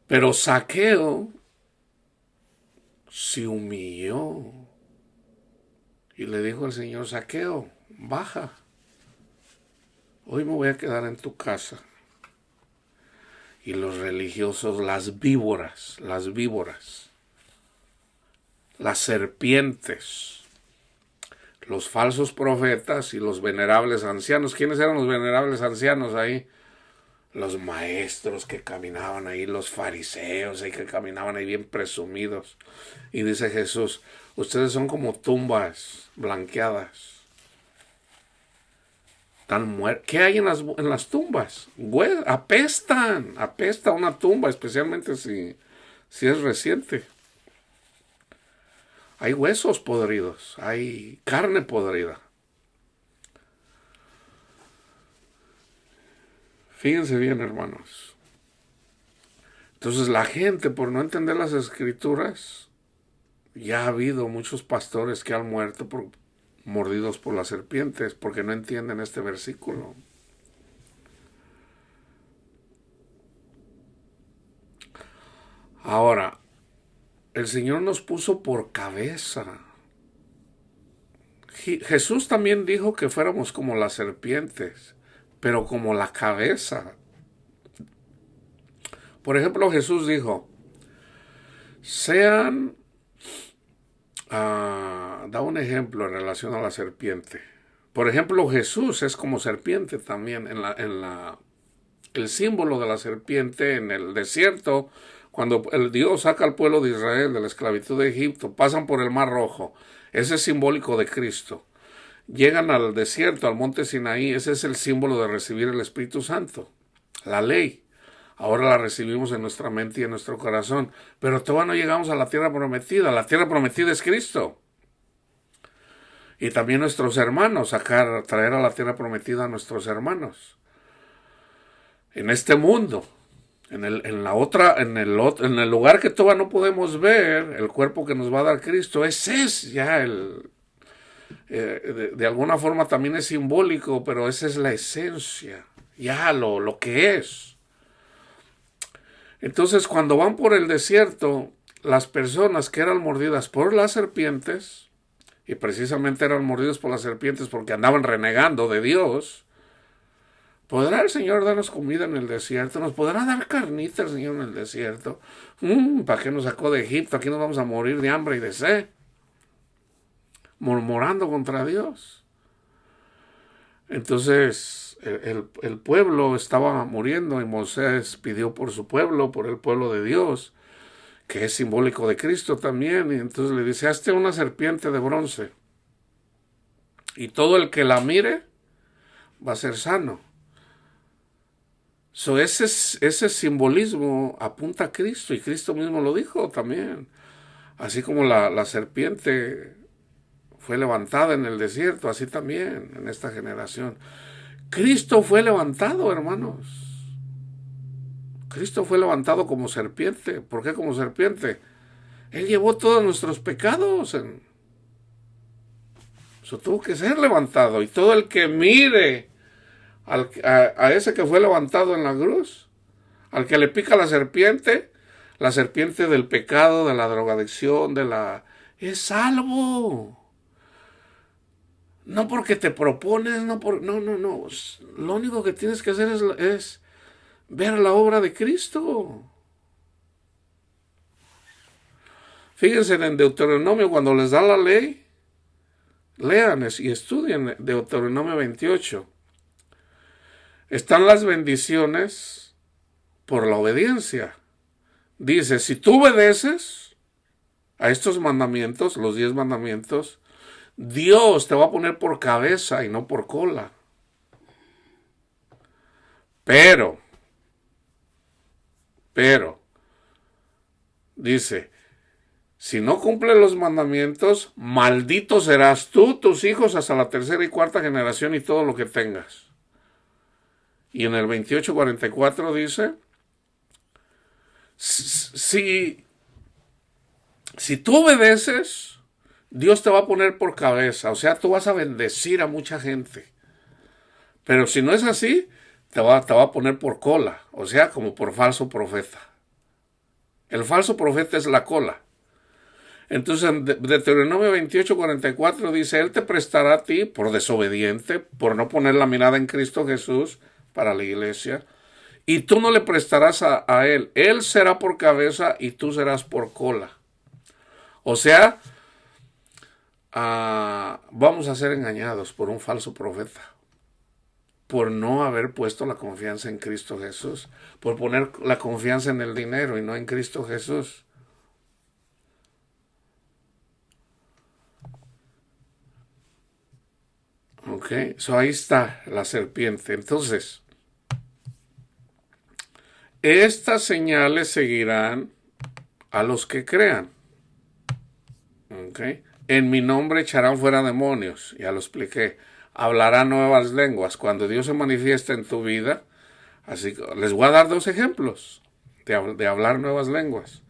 Pero Zaqueo se humilló y le dijo al Señor, Zaqueo, baja. Hoy me voy a quedar en tu casa. Y los religiosos, las víboras, las serpientes, los falsos profetas y los venerables ancianos. ¿Quiénes eran los venerables ancianos ahí? Los maestros que caminaban ahí, los fariseos que caminaban ahí bien presumidos. Y dice Jesús, ustedes son como tumbas blanqueadas. ¿Qué hay en las tumbas? Apesta una tumba, especialmente si es reciente. Hay huesos podridos, hay carne podrida. Fíjense bien, hermanos. Entonces la gente, por no entender las escrituras, ya ha habido muchos pastores que han muerto mordidos por las serpientes porque no entienden este versículo. Ahora, el Señor nos puso por cabeza. Jesús también dijo que fuéramos como las serpientes, pero como la cabeza. Por ejemplo, Jesús dijo, da un ejemplo en relación a la serpiente. Por ejemplo, Jesús es como serpiente también. El símbolo de la serpiente en el desierto, cuando el Dios saca al pueblo de Israel de la esclavitud de Egipto, pasan por el Mar Rojo. Ese es simbólico de Cristo. llegan al desierto, al monte Sinaí. Ese es el símbolo de recibir el Espíritu Santo, la ley. Ahora la recibimos en nuestra mente y en nuestro corazón, pero todavía no llegamos a la tierra prometida. La tierra prometida es Cristo. Y también nuestros hermanos, traer a la tierra prometida a nuestros hermanos. En este mundo, en el lugar que todavía no podemos ver, el cuerpo que nos va a dar Cristo, ese es ya de alguna forma también es simbólico, pero esa es la esencia, ya lo que es. Entonces, cuando van por el desierto, las personas que eran mordidas por las serpientes, y precisamente eran mordidos por las serpientes porque andaban renegando de Dios, ¿podrá el Señor darnos comida en el desierto? ¿Nos podrá dar carnita el Señor en el desierto? ¿Para qué nos sacó de Egipto? Aquí nos vamos a morir de hambre y de sed. Murmurando contra Dios. Entonces el pueblo estaba muriendo y Moisés pidió por su pueblo, por el pueblo de Dios, que es simbólico de Cristo también. Y entonces le dice, hazte una serpiente de bronce y todo el que la mire va a ser sano. Ese simbolismo apunta a Cristo, y Cristo mismo lo dijo también. Así como la serpiente fue levantada en el desierto, así también en esta generación. Cristo fue levantado, hermanos. Cristo fue levantado como serpiente. ¿Por qué como serpiente? Él llevó todos nuestros pecados. Eso tuvo que ser levantado. Y todo el que mire a ese que fue levantado en la cruz, al que le pica la serpiente del pecado, de la drogadicción, es salvo. No porque te propones, no. Lo único que tienes que hacer es ver la obra de Cristo. Fíjense en Deuteronomio, cuando les da la ley, lean y estudien Deuteronomio 28. Están las bendiciones por la obediencia. Dice, si tú obedeces a estos mandamientos, los 10 mandamientos, Dios te va a poner por cabeza y no por cola. Pero, dice, si no cumples los mandamientos, maldito serás tú, tus hijos, hasta la 3ª y 4ª generación y todo lo que tengas. Y en el 28:44 dice, si tú obedeces, Dios te va a poner por cabeza, o sea, tú vas a bendecir a mucha gente. Pero si no es así, te va a poner por cola, o sea, como por falso profeta. El falso profeta es la cola. Entonces, en Deuteronomio 28:44 dice, Él te prestará a ti por desobediente, por no poner la mirada en Cristo Jesús para la iglesia, y tú no le prestarás a Él. Él será por cabeza y tú serás por cola. O sea, vamos a ser engañados por un falso profeta, por no haber puesto la confianza en Cristo Jesús, por poner la confianza en el dinero y no en Cristo Jesús. Ok, ahí está la serpiente. Entonces, estas señales seguirán a los que crean. Ok, en mi nombre echarán fuera demonios, ya lo expliqué. Hablarán nuevas lenguas. Cuando Dios se manifiesta en tu vida, así les voy a dar 2 ejemplos de hablar nuevas lenguas.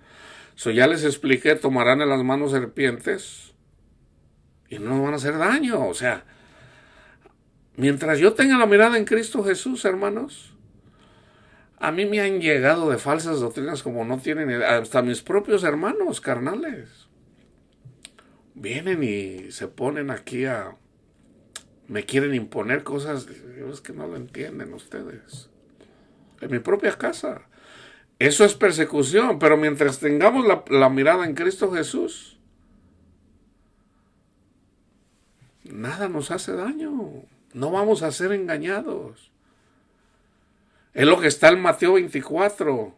Ya les expliqué, tomarán en las manos serpientes y no nos van a hacer daño. O sea, mientras yo tenga la mirada en Cristo Jesús, hermanos, a mí me han llegado de falsas doctrinas como no tienen, hasta mis propios hermanos carnales. Vienen y se ponen aquí me quieren imponer cosas, es que no lo entienden ustedes. En mi propia casa. Eso es persecución, pero mientras tengamos la mirada en Cristo Jesús, nada nos hace daño. No vamos a ser engañados. Es lo que está en Mateo 24.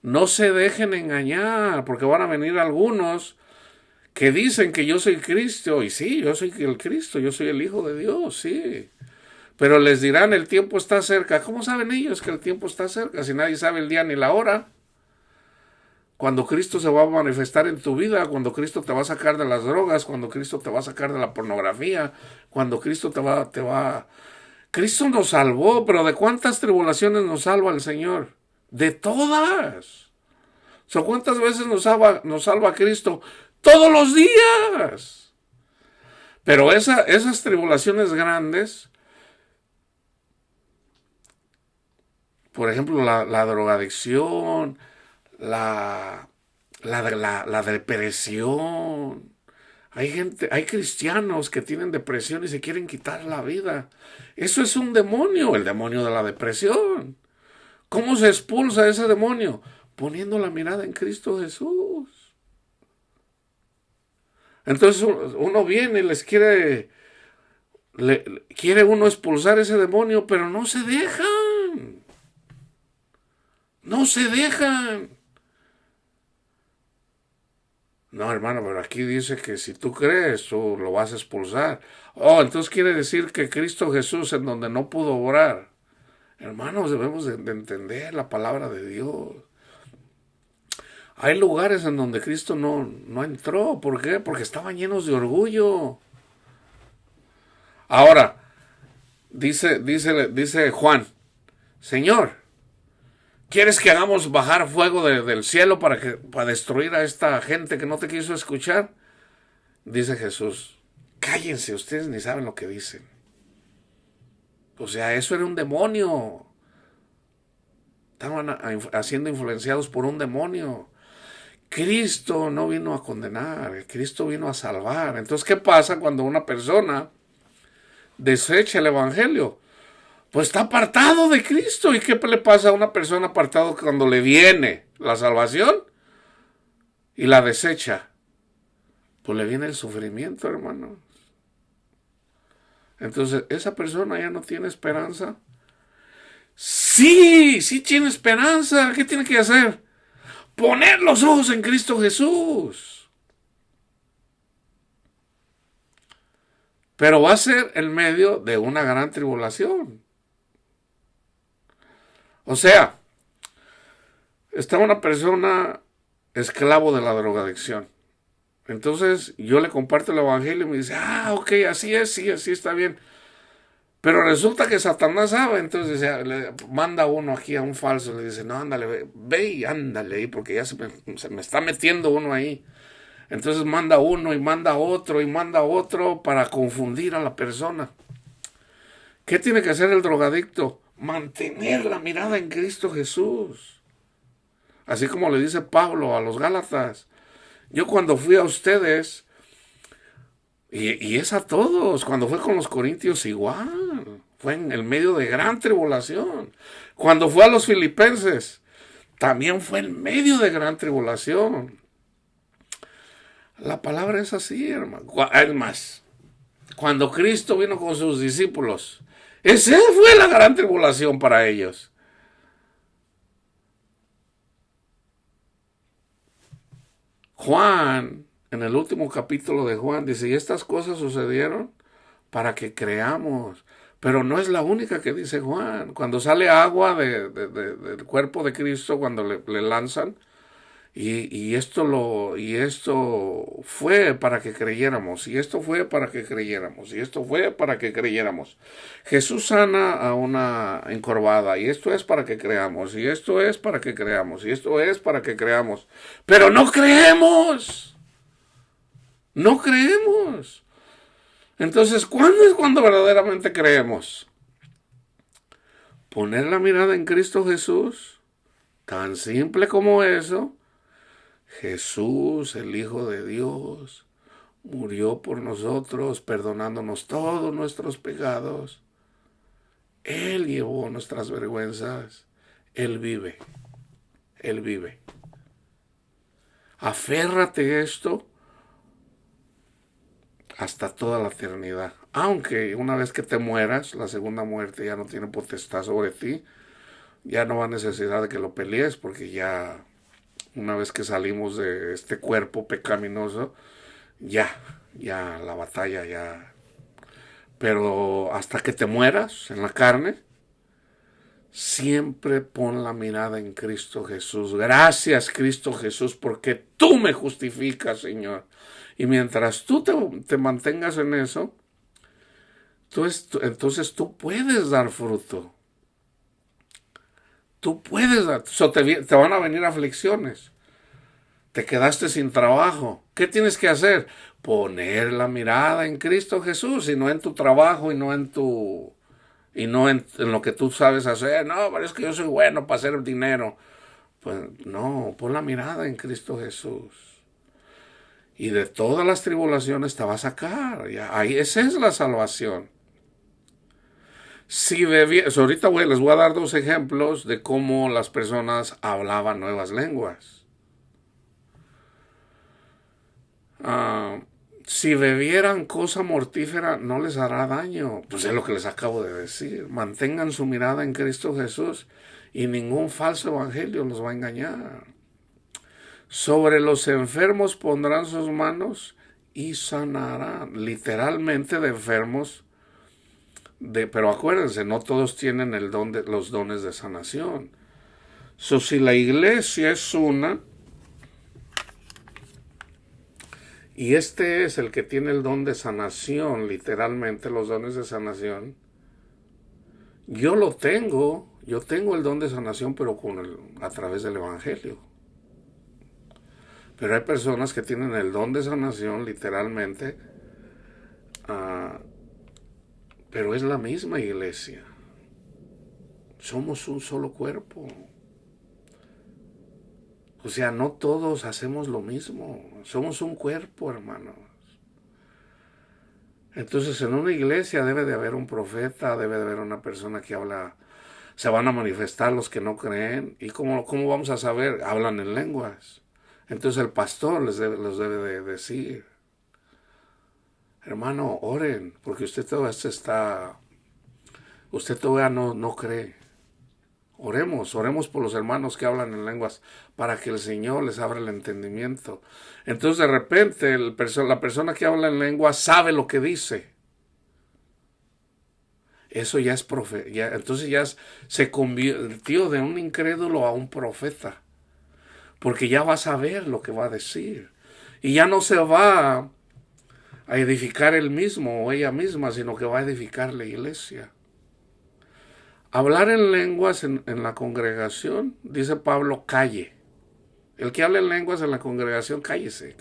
No se dejen engañar, porque van a venir algunos que dicen que yo soy Cristo, y sí, yo soy el Cristo, yo soy el Hijo de Dios, sí. Pero les dirán, el tiempo está cerca. ¿Cómo saben ellos que el tiempo está cerca si nadie sabe el día ni la hora? Cuando Cristo se va a manifestar en tu vida, cuando Cristo te va a sacar de las drogas, cuando Cristo te va a sacar de la pornografía, cuando Cristo Cristo nos salvó, pero ¿de cuántas tribulaciones nos salva el Señor? De todas. ¿Cuántas veces nos salva Cristo? Todos los días. Pero esas tribulaciones grandes, por ejemplo, la drogadicción, la depresión. Hay cristianos que tienen depresión y se quieren quitar la vida. Eso es un demonio, el demonio de la depresión. ¿Cómo se expulsa ese demonio? Poniendo la mirada en Cristo Jesús. Entonces uno viene y quiere uno expulsar ese demonio, pero no se dejan. No se dejan. No, hermano, pero aquí dice que si tú crees, tú lo vas a expulsar. Oh, entonces quiere decir que Cristo Jesús, en donde no pudo orar. Hermanos, debemos de entender la palabra de Dios. Hay lugares en donde Cristo no entró. ¿Por qué? Porque estaban llenos de orgullo. Ahora, dice Juan, Señor, ¿quieres que hagamos bajar fuego del cielo para destruir a esta gente que no te quiso escuchar? Dice Jesús, cállense, ustedes ni saben lo que dicen. O sea, eso era un demonio. Estaban siendo influenciados por un demonio. Cristo no vino a condenar, Cristo vino a salvar. Entonces, ¿qué pasa cuando una persona desecha el evangelio? Pues está apartado de Cristo. ¿Y qué le pasa a una persona apartada cuando le viene la salvación y la desecha? Pues le viene el sufrimiento, hermano. Entonces, ¿esa persona ya no tiene esperanza? Sí tiene esperanza. ¿Qué tiene que hacer? Poner los ojos en Cristo Jesús. Pero va a ser en medio de una gran tribulación. O sea, está una persona esclavo de la drogadicción. Entonces yo le comparto el evangelio y me dice, ok, así es, sí, así está bien. Pero resulta que Satanás sabe, entonces le manda uno aquí a un falso, le dice, no, ándale, ve y ándale ahí, porque ya se me está metiendo uno ahí. Entonces manda uno y manda otro y manda otro para confundir a la persona. ¿Qué tiene que hacer el drogadicto? Mantener la mirada en Cristo Jesús. Así como le dice Pablo a los Gálatas. Yo cuando fui a ustedes, y es a todos, cuando fue con los corintios igual, fue en el medio de gran tribulación. Cuando fue a los filipenses, también fue en medio de gran tribulación. La palabra es así, hermano. Es más, cuando Cristo vino con sus discípulos, esa fue la gran tribulación para ellos. Juan, en el último capítulo de Juan, dice, y estas cosas sucedieron para que creamos. Pero no es la única que dice Juan. Cuando sale agua del cuerpo de Cristo, cuando le lanzan, y esto fue para que creyéramos, y esto fue para que creyéramos, y esto fue para que creyéramos. Jesús sana a una encorvada, y esto es para que creamos, y esto es para que creamos, y esto es para que creamos. Pero no creemos. No creemos. Entonces, ¿cuándo es cuando verdaderamente creemos? Poner la mirada en Cristo Jesús, tan simple como eso. Jesús, el Hijo de Dios, murió por nosotros, perdonándonos todos nuestros pecados. Él llevó nuestras vergüenzas. Él vive. Él vive. Aférrate a esto hasta toda la eternidad. Aunque una vez que te mueras, la segunda muerte ya no tiene potestad sobre ti. Ya no va a necesidad de que lo pelees, porque ya una vez que salimos de este cuerpo pecaminoso, ya la batalla ya. Pero hasta que te mueras en la carne, siempre pon la mirada en Cristo Jesús. Gracias, Cristo Jesús, porque tú me justificas, Señor. Y mientras tú te mantengas en eso, entonces tú puedes dar fruto. Tú puedes dar. Te van a venir aflicciones. Te quedaste sin trabajo. ¿Qué tienes que hacer? Poner la mirada en Cristo Jesús y no en tu trabajo y no en lo que tú sabes hacer. No, pero es que yo soy bueno para hacer dinero. Pues no, pon la mirada en Cristo Jesús. Y de todas las tribulaciones te va a sacar. Ahí, esa es la salvación. Si ahorita les voy a dar 2 ejemplos de cómo las personas hablaban nuevas lenguas. Si bebieran cosa mortífera no les hará daño. Pues es lo que les acabo de decir. Mantengan su mirada en Cristo Jesús y ningún falso evangelio los va a engañar. Sobre los enfermos pondrán sus manos y sanarán. Literalmente de enfermos. Pero acuérdense, no todos tienen los dones de sanación. Si la iglesia es una, y este es el que tiene el don de sanación, literalmente los dones de sanación. Yo tengo el don de sanación, pero a través del evangelio. Pero hay personas que tienen el don de sanación, literalmente, pero es la misma iglesia. Somos un solo cuerpo. O sea, no todos hacemos lo mismo. Somos un cuerpo, hermanos. Entonces, en una iglesia debe de haber un profeta, debe de haber una persona que habla. Se van a manifestar los que no creen. ¿Y cómo vamos a saber? Hablan en lenguas. Entonces el pastor los debe de decir. Hermano, oren, porque usted todavía no cree. Oremos por los hermanos que hablan en lenguas para que el Señor les abra el entendimiento. Entonces de repente la persona que habla en lenguas sabe lo que dice. Eso ya es profeta. Entonces ya se convirtió de un incrédulo a un profeta. Porque ya va a saber lo que va a decir. Y ya no se va a edificar él mismo o ella misma, sino que va a edificar la iglesia. Hablar en lenguas en la congregación, dice Pablo, calle. El que hable en lenguas en la congregación, cállese.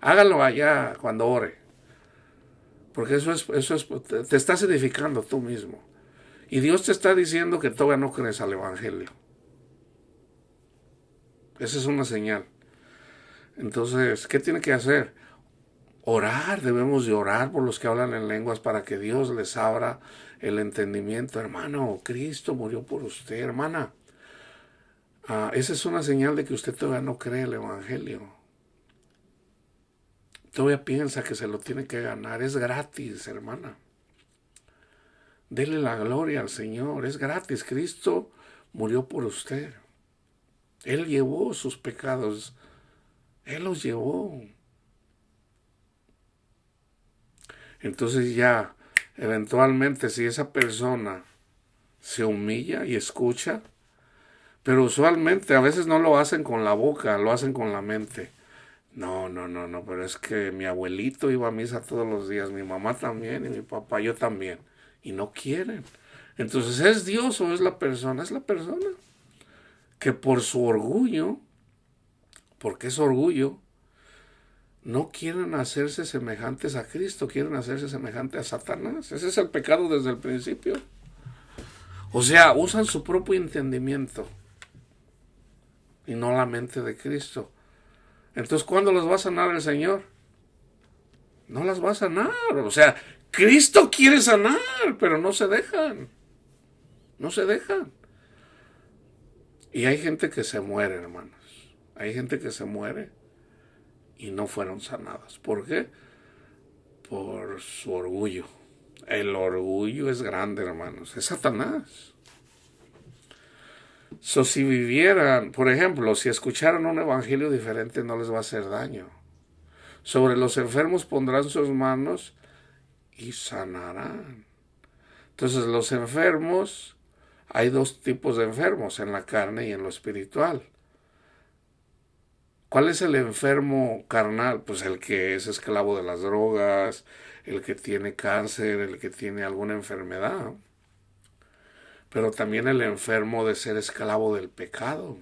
Hágalo allá cuando ore. Porque eso es, te estás edificando tú mismo. Y Dios te está diciendo que todavía no crees al evangelio. Esa es una señal. Entonces, ¿qué tiene que hacer? Orar, debemos de orar por los que hablan en lenguas para que Dios les abra el entendimiento. Hermano, Cristo murió por usted, hermana. Esa es una señal de que usted todavía no cree el evangelio. Todavía piensa que se lo tiene que ganar. Es gratis, hermana. Dele la gloria al Señor. Es gratis. Cristo murió por usted. Él llevó sus pecados. Él los llevó. Entonces ya, eventualmente, si esa persona se humilla y escucha, pero usualmente a veces no lo hacen con la boca, lo hacen con la mente. No, pero es que mi abuelito iba a misa todos los días, mi mamá también y mi papá, yo también. Y no quieren. Entonces, ¿es Dios o es la persona? Es la persona que por su orgullo, porque es orgullo, no quieren hacerse semejantes a Cristo, quieren hacerse semejantes a Satanás. Ese es el pecado desde el principio. O sea, usan su propio entendimiento y no la mente de Cristo. Entonces, ¿cuándo los va a sanar el Señor? No las va a sanar. O sea, Cristo quiere sanar, pero no se dejan. No se dejan. Y hay gente que se muere, hermanos. Hay gente que se muere y no fueron sanadas. ¿Por qué? Por su orgullo. El orgullo es grande, hermanos. Es Satanás. Si vivieran, por ejemplo, si escucharan un evangelio diferente, no les va a hacer daño. Sobre los enfermos pondrán sus manos y sanarán. Entonces los enfermos, hay dos tipos de enfermos, en la carne y en lo espiritual. ¿Cuál es el enfermo carnal? Pues el que es esclavo de las drogas, el que tiene cáncer, el que tiene alguna enfermedad. Pero también el enfermo de ser esclavo del pecado.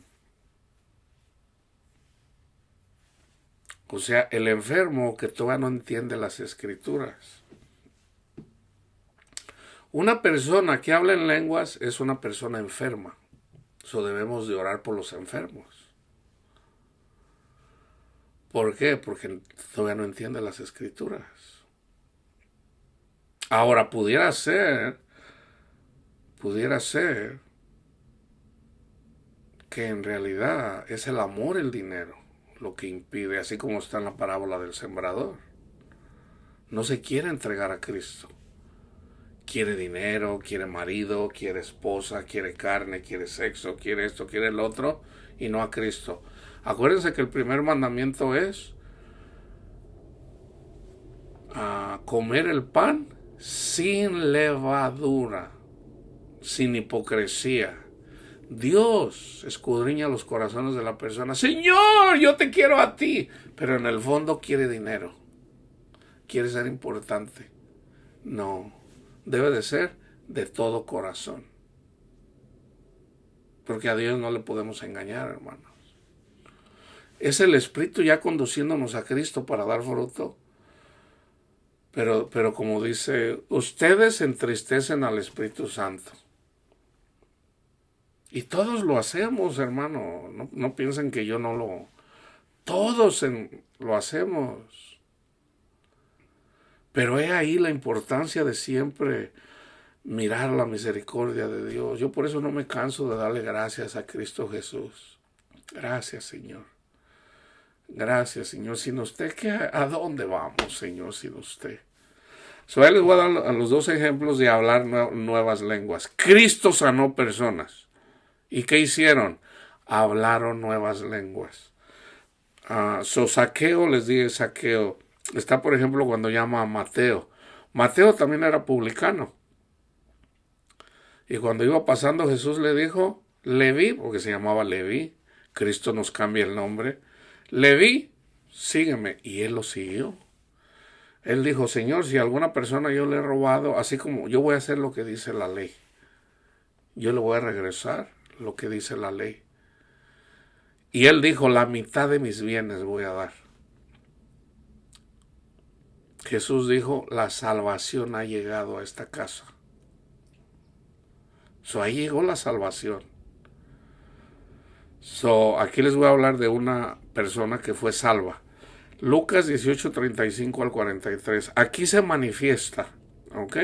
O sea, el enfermo que todavía no entiende las escrituras. Una persona que habla en lenguas es una persona enferma. Eso debemos de orar por los enfermos. ¿Por qué? Porque todavía no entiende las escrituras. Ahora, pudiera ser que en realidad es el amor el dinero lo que impide, así como está en la parábola del sembrador. No se quiere entregar a Cristo. Quiere dinero, quiere marido, quiere esposa, quiere carne, quiere sexo, quiere esto, quiere el otro, y no a Cristo. Acuérdense que el primer mandamiento es comer el pan sin levadura, sin hipocresía. Dios escudriña los corazones de la persona. Señor, yo te quiero a ti. Pero en el fondo quiere dinero. Quiere ser importante. No, debe de ser de todo corazón. Porque a Dios no le podemos engañar, hermanos. Es el Espíritu ya conduciéndonos a Cristo para dar fruto. Pero como dice, ustedes entristecen al Espíritu Santo. Y todos lo hacemos, hermano. No piensen que yo no lo... Todos lo hacemos. Pero he ahí la importancia de siempre mirar la misericordia de Dios. Yo por eso no me canso de darle gracias a Cristo Jesús. Gracias, Señor. Gracias, Señor. Sin usted, ¿a dónde vamos, Señor, sin usted? Ahí les voy a dar a los dos ejemplos de hablar nuevas lenguas. Cristo sanó personas. ¿Y qué hicieron? Hablaron nuevas lenguas. Saqueo, les dije Saqueo. Está, por ejemplo, cuando llama a Mateo. Mateo también era publicano. Y cuando iba pasando, Jesús le dijo, Leví, porque se llamaba Leví. Cristo nos cambia el nombre. Leví, sígueme. Y él lo siguió. Él dijo, Señor, si a alguna persona yo le he robado, así como yo voy a hacer lo que dice la ley. Yo le voy a regresar lo que dice la ley. Y él dijo, la mitad de mis bienes voy a dar. Jesús dijo, la salvación ha llegado a esta casa. Ahí llegó la salvación. Aquí les voy a hablar de una persona que fue salva. Lucas 18, 35 al 43. Aquí se manifiesta, ¿ok?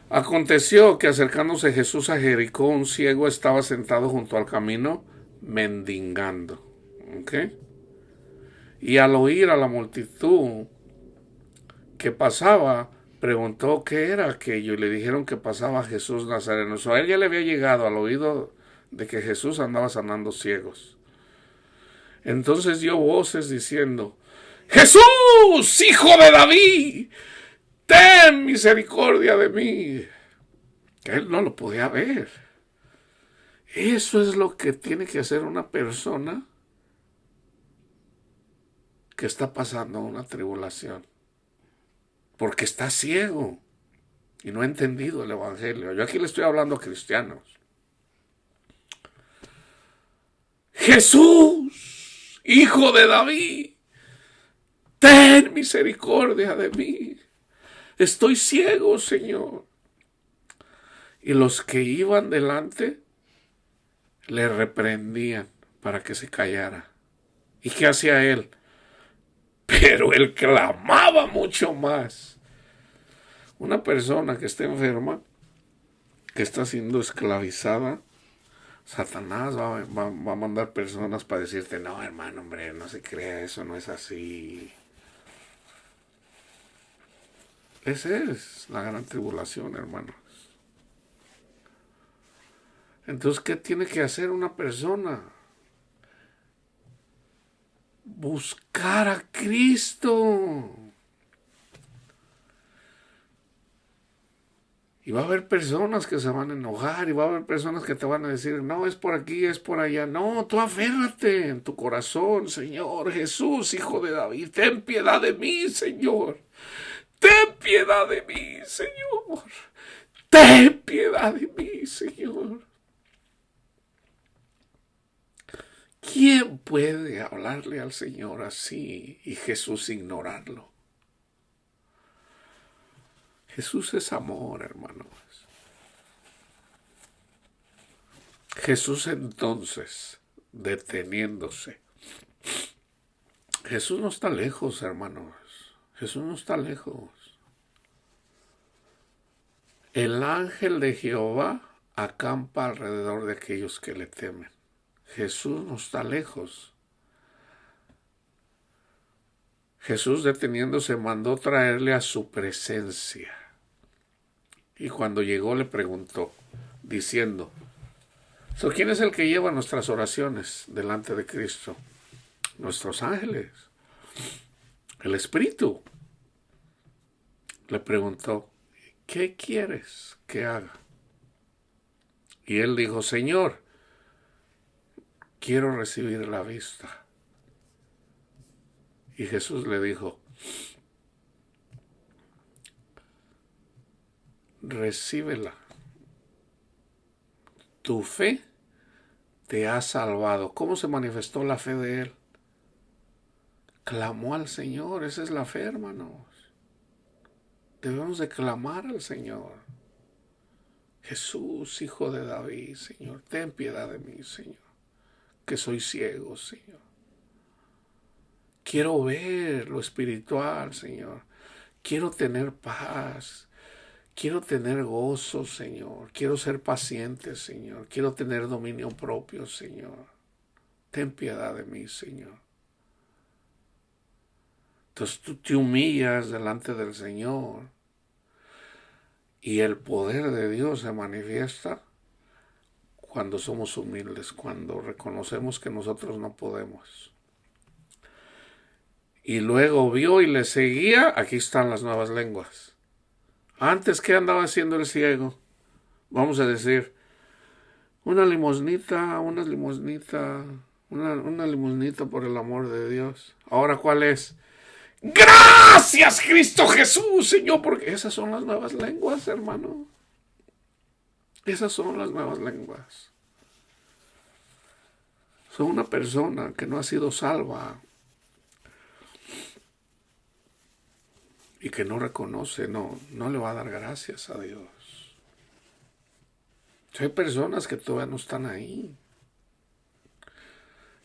Aconteció que acercándose Jesús a Jericó, un ciego estaba sentado junto al camino mendigando, ¿ok? Y al oír a la multitud que pasaba, preguntó qué era aquello y le dijeron que pasaba Jesús Nazareno. A él ya le había llegado al oído de que Jesús andaba sanando ciegos. Entonces dio voces diciendo, Jesús, hijo de David, ten misericordia de mí. Él no lo podía ver. Eso es lo que tiene que hacer una persona que está pasando una tribulación. Porque está ciego y no ha entendido el evangelio. Yo aquí le estoy hablando a cristianos. Jesús, hijo de David, ten misericordia de mí. Estoy ciego, Señor. Y los que iban delante le reprendían para que se callara. ¿Y qué hacía él? Pero él clamaba mucho más. Una persona que está enferma, que está siendo esclavizada, Satanás va a mandar personas para decirte, no, hermano, hombre, no se crea, eso no es así. Esa es la gran tribulación, hermanos. Entonces, ¿qué tiene que hacer una persona? Buscar buscar a Cristo. Y va a haber personas que se van a enojar y va a haber personas que te van a decir, no, es por aquí, es por allá. No, tú aférrate en tu corazón, Señor Jesús, Hijo de David. Ten piedad de mí, Señor. Ten piedad de mí, Señor. Ten piedad de mí, Señor. ¿Quién puede hablarle al Señor así y Jesús ignorarlo? Jesús es amor, hermanos. Jesús entonces, deteniéndose. Jesús no está lejos, hermanos. Jesús no está lejos. El ángel de Jehová acampa alrededor de aquellos que le temen. Jesús no está lejos. Jesús, deteniéndose, mandó traerle a su presencia. Y cuando llegó le preguntó, diciendo, ¿quién es el que lleva nuestras oraciones delante de Cristo? Nuestros ángeles. El Espíritu. Le preguntó, ¿qué quieres que haga? Y él dijo, Señor, quiero recibir la vista. Y Jesús le dijo, recíbela. Tu fe te ha salvado. ¿Cómo se manifestó la fe de él? Clamó al Señor. Esa es la fe, hermanos. Debemos de clamar al Señor. Jesús, Hijo de David, Señor, ten piedad de mí, Señor, que soy ciego, Señor. Quiero ver lo espiritual, Señor. Quiero tener paz. Quiero tener gozo, Señor. Quiero ser paciente, Señor. Quiero tener dominio propio, Señor. Ten piedad de mí, Señor. Entonces tú te humillas delante del Señor y el poder de Dios se manifiesta cuando somos humildes, cuando reconocemos que nosotros no podemos. Y luego vio y le seguía. Aquí están las nuevas lenguas. Antes, ¿qué andaba haciendo el ciego? Vamos a decir, una limosnita por el amor de Dios. Ahora, ¿cuál es? Gracias, Cristo Jesús, Señor, porque esas son las nuevas lenguas, hermano. Esas son las nuevas lenguas. Son una persona que no ha sido salva y que no reconoce, no le va a dar gracias a Dios. Hay personas que todavía no están ahí.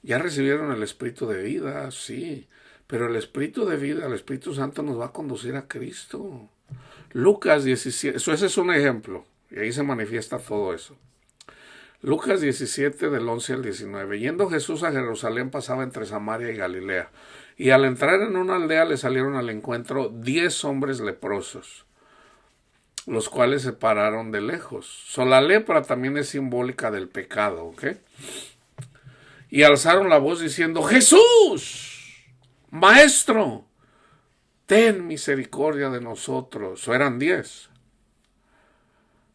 Ya recibieron el Espíritu de vida, sí, pero el Espíritu de vida, el Espíritu Santo nos va a conducir a Cristo. Lucas 17, ese es un ejemplo, y ahí se manifiesta todo eso. Lucas 17, del 11 al 19. Yendo Jesús a Jerusalén, pasaba entre Samaria y Galilea. Y al entrar en una aldea le salieron al encuentro 10 hombres leprosos, los cuales se pararon de lejos. La lepra también es simbólica del pecado, ¿ok? Y alzaron la voz diciendo, Jesús, Maestro, ten misericordia de nosotros. Eran 10.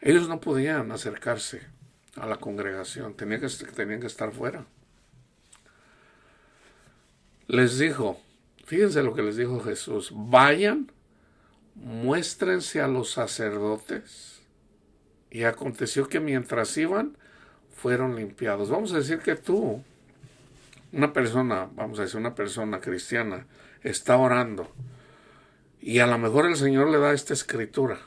Ellos no podían acercarse a la congregación, tenían que estar fuera. Les dijo, fíjense lo que les dijo Jesús, vayan, muéstrense a los sacerdotes. Y aconteció que mientras iban, fueron limpiados. Vamos a decir que tú, una persona cristiana, está orando. Y a lo mejor el Señor le da esta escritura.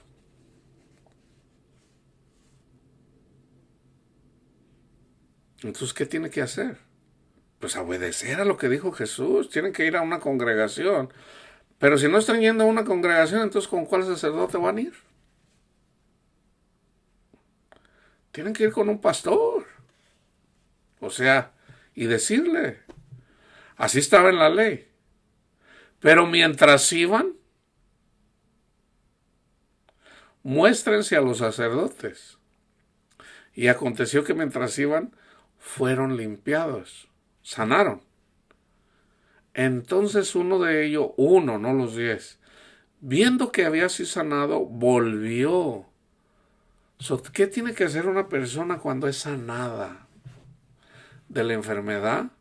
Entonces, ¿qué tiene que hacer? Pues obedecer a lo que dijo Jesús. Tienen que ir a una congregación. Pero si no están yendo a una congregación, entonces ¿con cuál sacerdote van a ir? Tienen que ir con un pastor. O sea, y decirle. Así estaba en la ley. Pero mientras iban, muéstrense a los sacerdotes. Y aconteció que mientras iban, fueron limpiados. Sanaron. Entonces uno, no los 10, viendo que había sido sanado, volvió. ¿Qué tiene que hacer una persona cuando es sanada? De la enfermedad,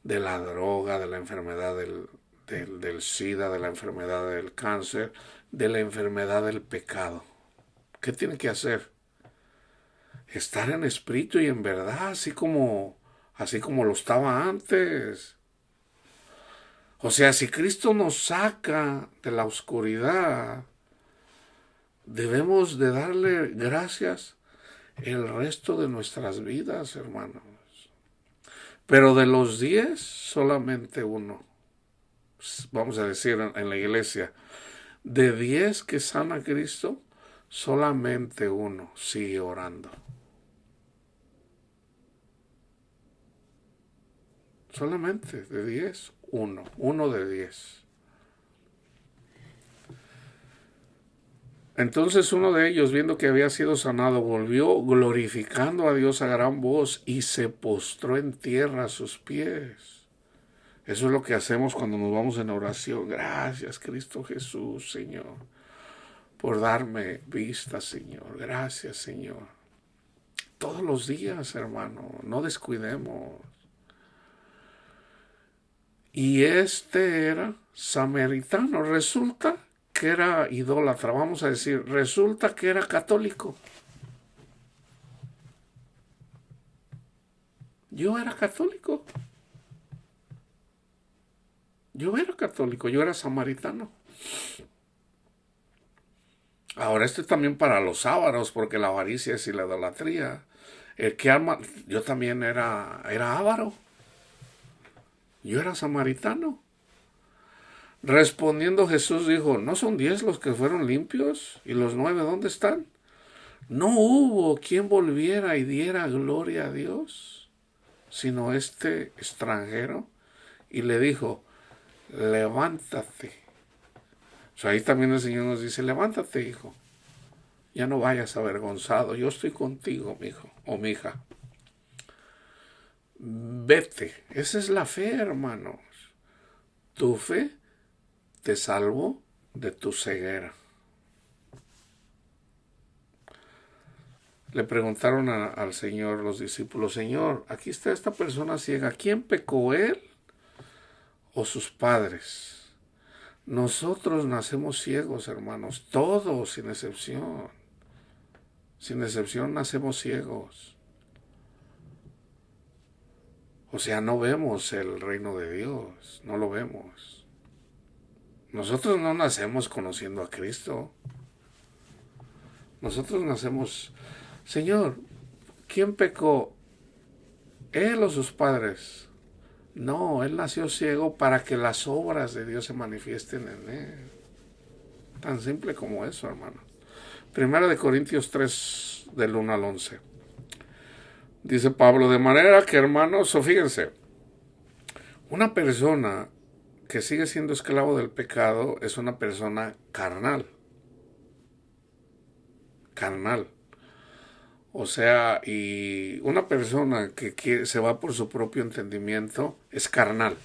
de la droga, de la enfermedad del SIDA, de la enfermedad del cáncer, de la enfermedad del pecado. ¿Qué tiene que hacer? Estar en espíritu y en verdad, así como lo estaba antes. O sea, si Cristo nos saca de la oscuridad, debemos de darle gracias el resto de nuestras vidas, hermanos. Pero de los 10, solamente uno. Vamos a decir en la iglesia, de 10 que sana Cristo, solamente uno sigue orando. Solamente de 10, uno de 10. Entonces uno de ellos, viendo que había sido sanado, volvió glorificando a Dios a gran voz y se postró en tierra a sus pies. Eso es lo que hacemos cuando nos vamos en oración. Gracias, Cristo Jesús, Señor, por darme vista, Señor. Gracias, Señor. Todos los días, hermano, no descuidemos. Y este era samaritano. Resulta que era idólatra, vamos a decir, resulta que era católico. Yo era católico. Yo era samaritano. Ahora esto es también para los ávaros, porque la avaricia es y la idolatría. El que ama, yo también era avaro. Yo era samaritano. Respondiendo Jesús dijo, ¿no son 10 los que fueron limpios? ¿Y los 9 dónde están? No hubo quien volviera y diera gloria a Dios, sino este extranjero. Y le dijo, levántate. O sea, ahí también el Señor nos dice, levántate, hijo. Ya no vayas avergonzado. Yo estoy contigo, mi hijo o mi hija. Vete. Esa es la fe, hermanos. Tu fe te salvó de tu ceguera. Le preguntaron al Señor los discípulos, Señor, aquí está esta persona ciega. ¿Quién pecó, él o sus padres? Nosotros nacemos ciegos, hermanos. Todos, sin excepción. Sin excepción nacemos ciegos. O sea, no vemos el reino de Dios. No lo vemos. Nosotros no nacemos conociendo a Cristo. Nosotros nacemos... Señor, ¿quién pecó? ¿Él o sus padres? No, él nació ciego para que las obras de Dios se manifiesten en él. Tan simple como eso, hermano. Primera de Corintios 3, del 1 al 11. Dice Pablo, de manera que, hermanos, fíjense, una persona que sigue siendo esclavo del pecado es una persona carnal. Carnal. O sea, y una persona que se va por su propio entendimiento es carnal,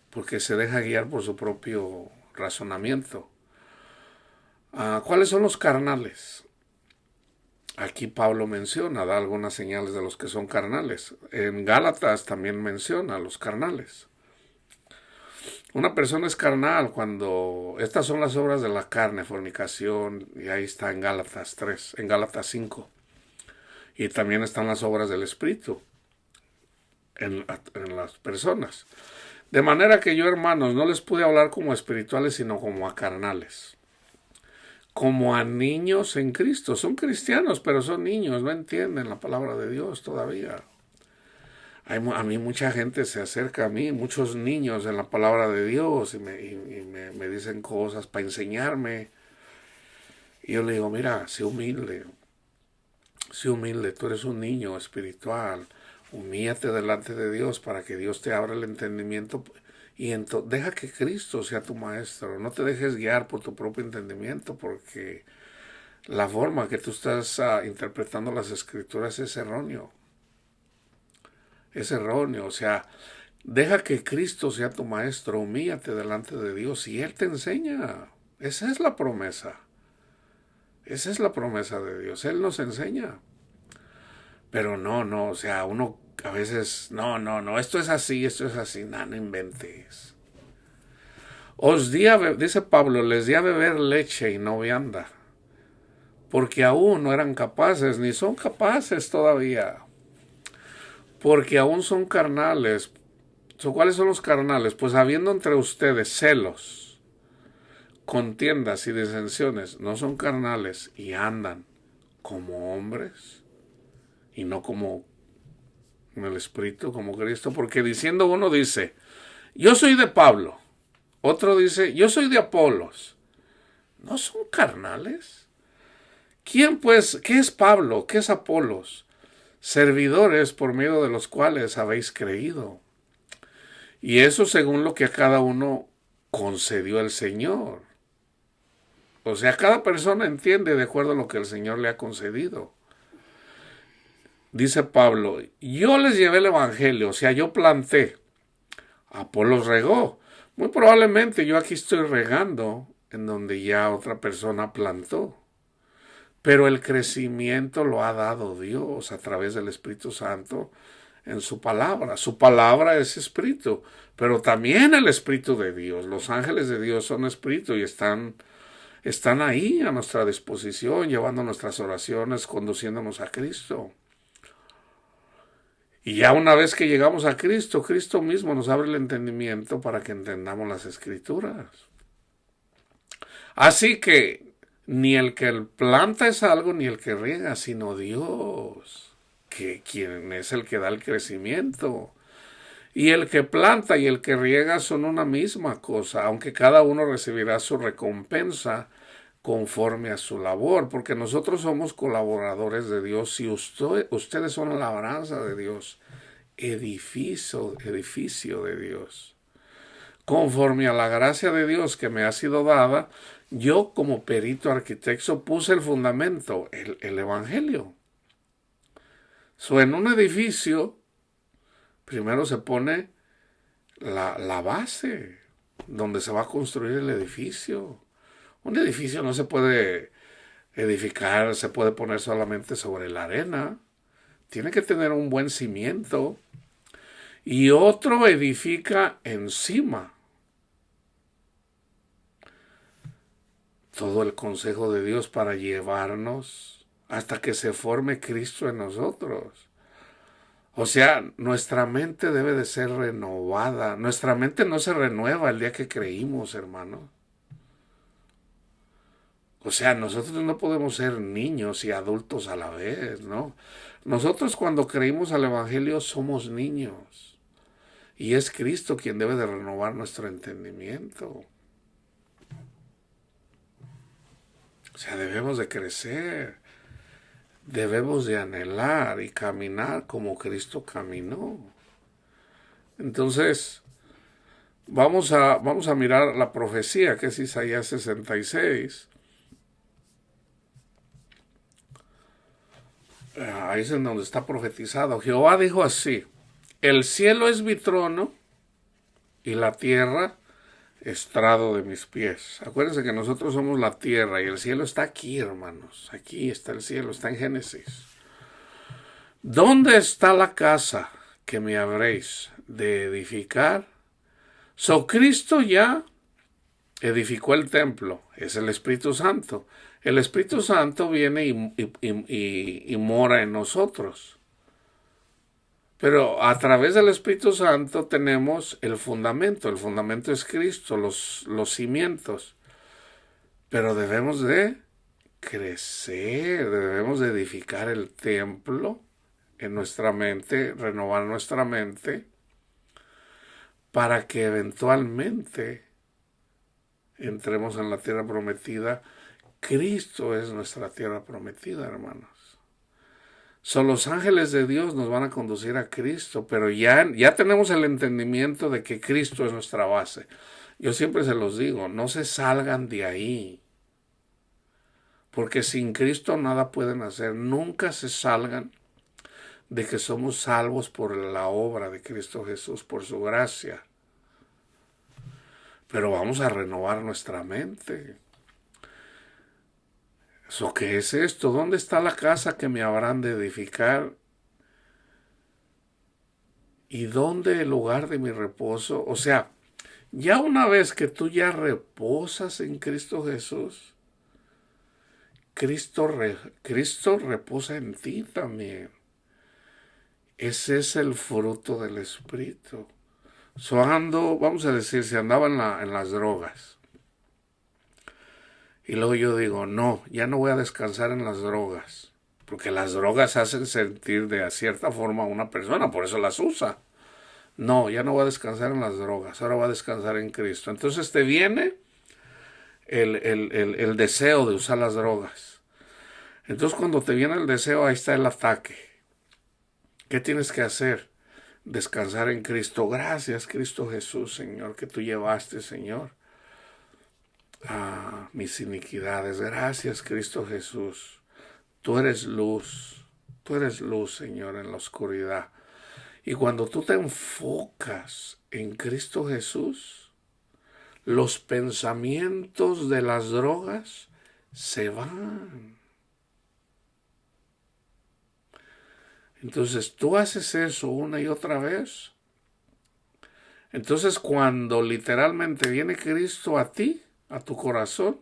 porque se deja guiar por su propio razonamiento. ¿Cuáles son los carnales? Aquí Pablo menciona, da algunas señales de los que son carnales. En Gálatas también menciona a los carnales. Una persona es carnal cuando estas son las obras de la carne, fornicación, y ahí está en Gálatas 3, en Gálatas 5. Y también están las obras del Espíritu en las personas. De manera que yo, hermanos, no les pude hablar como espirituales, sino como a carnales. Como a niños en Cristo. Son cristianos, pero son niños, no entienden la palabra de Dios todavía. A mí mucha gente se acerca a mí, muchos niños en la palabra de Dios, y me dicen cosas para enseñarme. Y yo le digo, mira, sé humilde, tú eres un niño espiritual, humíllate delante de Dios para que Dios te abra el entendimiento y deja que Cristo sea tu maestro, no te dejes guiar por tu propio entendimiento, porque la forma que tú estás interpretando las escrituras es erróneo, o sea, Deja que Cristo sea tu maestro, humíllate delante de Dios y Él te enseña. Esa es la promesa. Esa es la promesa de Dios. Él nos enseña. Pero no, o sea, uno a veces, no, esto es así, no inventes. Dice Pablo, les di a beber leche y no vianda, porque aún no eran capaces, ni son capaces todavía, porque aún son carnales. ¿Cuáles son los carnales? Pues habiendo entre ustedes celos, contiendas y disensiones, no son carnales y andan como hombres y no como en el Espíritu, como Cristo, porque diciendo uno dice, yo soy de Pablo, otro dice, yo soy de Apolos. ¿No son carnales? ¿Quién pues, qué es Pablo? ¿Qué es Apolos? Servidores por medio de los cuales habéis creído. Y eso según lo que a cada uno concedió el Señor. O sea, cada persona entiende de acuerdo a lo que el Señor le ha concedido. Dice Pablo, yo les llevé el Evangelio, o sea, yo planté, Apolos regó. Muy probablemente yo aquí estoy regando en donde ya otra persona plantó. Pero el crecimiento lo ha dado Dios a través del Espíritu Santo en su palabra. Su palabra es espíritu, pero también el Espíritu de Dios. Los ángeles de Dios son espíritu y están ahí a nuestra disposición, llevando nuestras oraciones, conduciéndonos a Cristo. Y ya una vez que llegamos a Cristo, Cristo mismo nos abre el entendimiento para que entendamos las Escrituras. Así que ni el que planta es algo, ni el que riega, sino Dios, que quien es el que da el crecimiento. Y el que planta y el que riega son una misma cosa, aunque cada uno recibirá su recompensa conforme a su labor, porque nosotros somos colaboradores de Dios y ustedes son la labranza de Dios, edificio de Dios. Conforme a la gracia de Dios que me ha sido dada, yo como perito arquitecto puse el fundamento, el Evangelio. En un edificio, primero se pone la base, donde se va a construir el edificio. Un edificio no se puede edificar, se puede poner solamente sobre la arena. Tiene que tener un buen cimiento. Y otro edifica encima. Todo el consejo de Dios para llevarnos hasta que se forme Cristo en nosotros. O sea, nuestra mente debe de ser renovada. Nuestra mente no se renueva el día que creímos, hermano. O sea, nosotros no podemos ser niños y adultos a la vez, ¿no? Nosotros cuando creímos al Evangelio somos niños. Y es Cristo quien debe de renovar nuestro entendimiento. O sea, debemos de crecer. Debemos de anhelar y caminar como Cristo caminó. Entonces, vamos a mirar la profecía que es Isaías 66. Ahí es en donde está profetizado. Jehová dijo así: el cielo es mi trono y la tierra estrado de mis pies. Acuérdense que nosotros somos la tierra y el cielo está aquí, hermanos. Aquí está el cielo, está en Génesis. ¿Dónde está la casa que me habréis de edificar? Cristo ya edificó el templo, es el Espíritu Santo. El Espíritu Santo viene y mora en nosotros. Pero a través del Espíritu Santo tenemos el fundamento. El fundamento es Cristo, los cimientos. Pero debemos de crecer, debemos de edificar el templo en nuestra mente, renovar nuestra mente, para que eventualmente entremos en la tierra prometida. Cristo es nuestra tierra prometida, hermanos. Los ángeles de Dios nos van a conducir a Cristo, pero ya tenemos el entendimiento de que Cristo es nuestra base. Yo siempre se los digo, no se salgan de ahí, porque sin Cristo nada pueden hacer. Nunca se salgan de que somos salvos por la obra de Cristo Jesús, por su gracia. Pero vamos a renovar nuestra mente. ¿Eso qué es esto? ¿Dónde está la casa que me habrán de edificar? ¿Y dónde el lugar de mi reposo? O sea, ya una vez que tú ya reposas en Cristo Jesús, Cristo reposa en ti también. Ese es el fruto del Espíritu. Vamos a decir, si andaba en las drogas. Y luego yo digo, no, ya no voy a descansar en las drogas. Porque las drogas hacen sentir de cierta forma a una persona, por eso las usa. No, ya no voy a descansar en las drogas, ahora voy a descansar en Cristo. Entonces te viene el deseo de usar las drogas. Entonces cuando te viene el deseo, ahí está el ataque. ¿Qué tienes que hacer? Descansar en Cristo. Gracias, Cristo Jesús, Señor, que tú llevaste, Señor, a mis iniquidades. Gracias, Cristo Jesús. Tú eres luz, Señor, en la oscuridad. Y cuando tú te enfocas en Cristo Jesús, los pensamientos de las drogas se van. Entonces tú haces eso una y otra vez. Entonces cuando literalmente viene Cristo a ti, a tu corazón,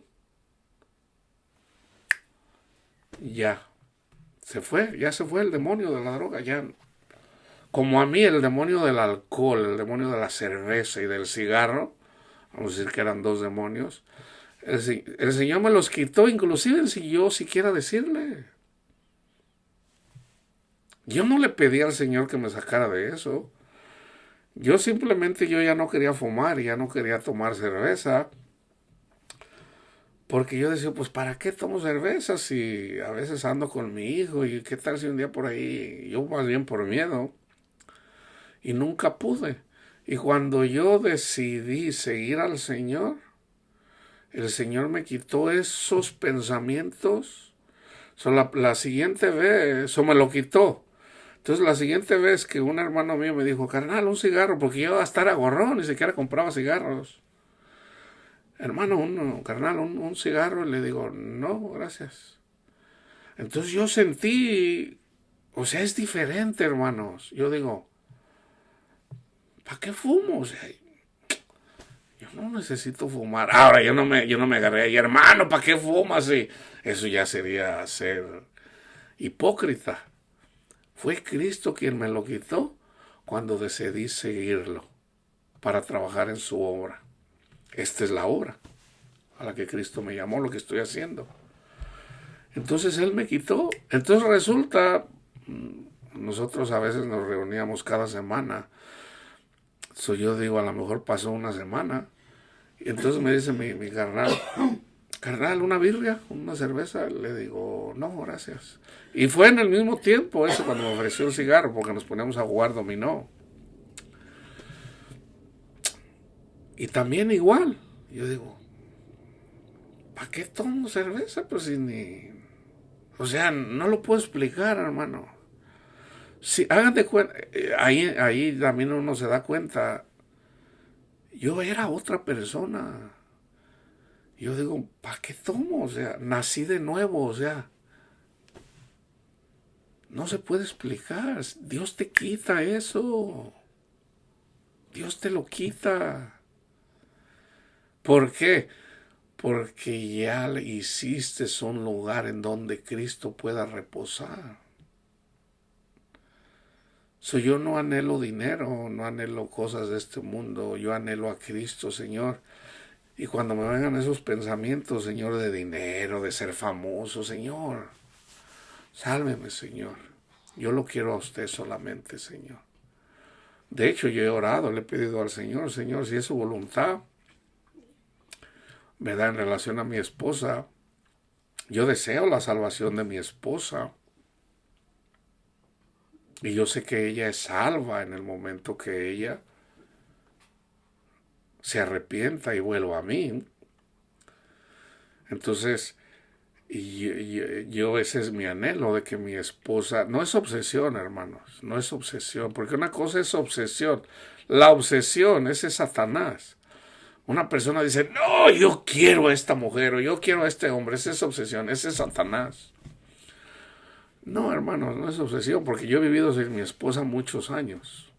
ya se fue el demonio de la droga, ya. Como a mí el demonio del alcohol, el demonio de la cerveza y del cigarro, vamos a decir que eran dos demonios, el Señor me los quitó, inclusive sin yo siquiera decirle. Yo no le pedí al Señor que me sacara de eso. Yo ya no quería fumar, ya no quería tomar cerveza. Porque yo decía, pues ¿para qué tomo cerveza si a veces ando con mi hijo? Y qué tal si un día por ahí, yo más bien por miedo. Y nunca pude. Y cuando yo decidí seguir al Señor, el Señor me quitó esos pensamientos. La siguiente vez, eso me lo quitó. Entonces la siguiente vez que un hermano mío me dijo, carnal, un cigarro, porque yo hasta era gorrón, ni siquiera compraba cigarros. Hermano, carnal, un cigarro, y le digo, no, gracias. Entonces yo sentí, o sea, es diferente, hermanos. Yo digo, ¿para qué fumo? O sea, yo no necesito fumar. Ahora yo no me agarré ahí, hermano, ¿para qué fumas? Y eso ya sería ser hipócrita. Fue Cristo quien me lo quitó cuando decidí seguirlo para trabajar en su obra. Esta es la obra a la que Cristo me llamó, lo que estoy haciendo. Entonces Él me quitó. Entonces resulta, nosotros a veces nos reuníamos cada semana. Yo digo, a lo mejor pasó una semana. Y entonces me dice mi carnal, una birria, una cerveza. Le digo, no, gracias. Y fue en el mismo tiempo eso cuando me ofreció el cigarro, porque nos poníamos a jugar dominó. Y también igual, yo digo, ¿para qué tomo cerveza? Pues si ni... O sea, no lo puedo explicar, hermano. Si hagan de cuenta, ahí también uno se da cuenta, yo era otra persona. Yo digo, ¿para qué tomo? O sea, nací de nuevo, o sea, no se puede explicar. Dios te quita eso. Dios te lo quita. ¿Por qué? Porque ya le hiciste un lugar en donde Cristo pueda reposar. Yo no anhelo dinero, no anhelo cosas de este mundo, yo anhelo a Cristo, Señor. Y cuando me vengan esos pensamientos, Señor, de dinero, de ser famoso, Señor, sálveme, Señor. Yo lo quiero a usted solamente, Señor. De hecho, yo he orado, le he pedido al Señor, Señor, si es su voluntad, ¿verdad? En relación a mi esposa, yo deseo la salvación de mi esposa. Y yo sé que ella es salva en el momento que ella se arrepienta y vuelva a mí. Entonces, yo ese es mi anhelo, de que mi esposa, no es obsesión, hermanos, no es obsesión, porque una cosa es obsesión, la obsesión, ese es Satanás. Una persona dice, no, yo quiero a esta mujer o yo quiero a este hombre, esa es obsesión, ese es Satanás. No, hermanos, no es obsesión, porque yo he vivido sin mi esposa muchos años.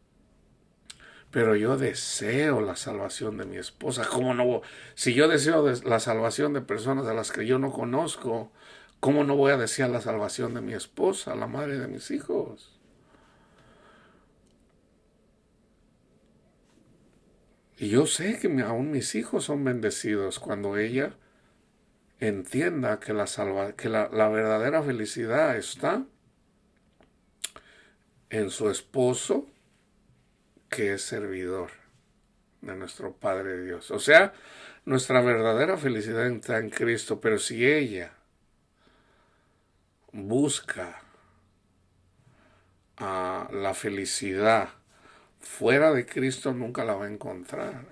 Pero yo deseo la salvación de mi esposa. ¿Cómo no? Si yo deseo la salvación de personas a las que yo no conozco, ¿cómo no voy a desear la salvación de mi esposa, la madre de mis hijos? Y yo sé que aún mis hijos son bendecidos cuando ella entienda que la verdadera felicidad está en su esposo, que es servidor de nuestro Padre Dios. O sea, nuestra verdadera felicidad está en Cristo, pero si ella busca la felicidad fuera de Cristo, nunca la va a encontrar.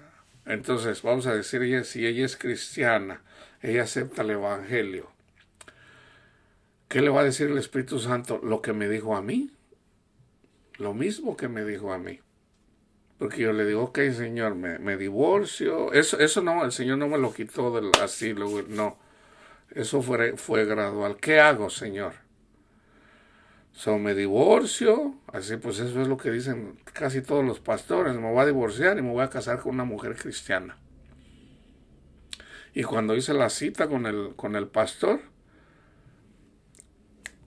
Entonces, vamos a decir, si ella es cristiana, ella acepta el Evangelio, ¿qué le va a decir el Espíritu Santo? Lo que me dijo a mí, lo mismo que me dijo a mí. Porque yo le digo, ok, Señor, me divorcio. Eso no, el Señor no me lo quitó así, no. Eso fue gradual. ¿Qué hago, Señor? Me divorcio. Así pues eso es lo que dicen casi todos los pastores. Me voy a divorciar y me voy a casar con una mujer cristiana. Y cuando hice la cita con el pastor,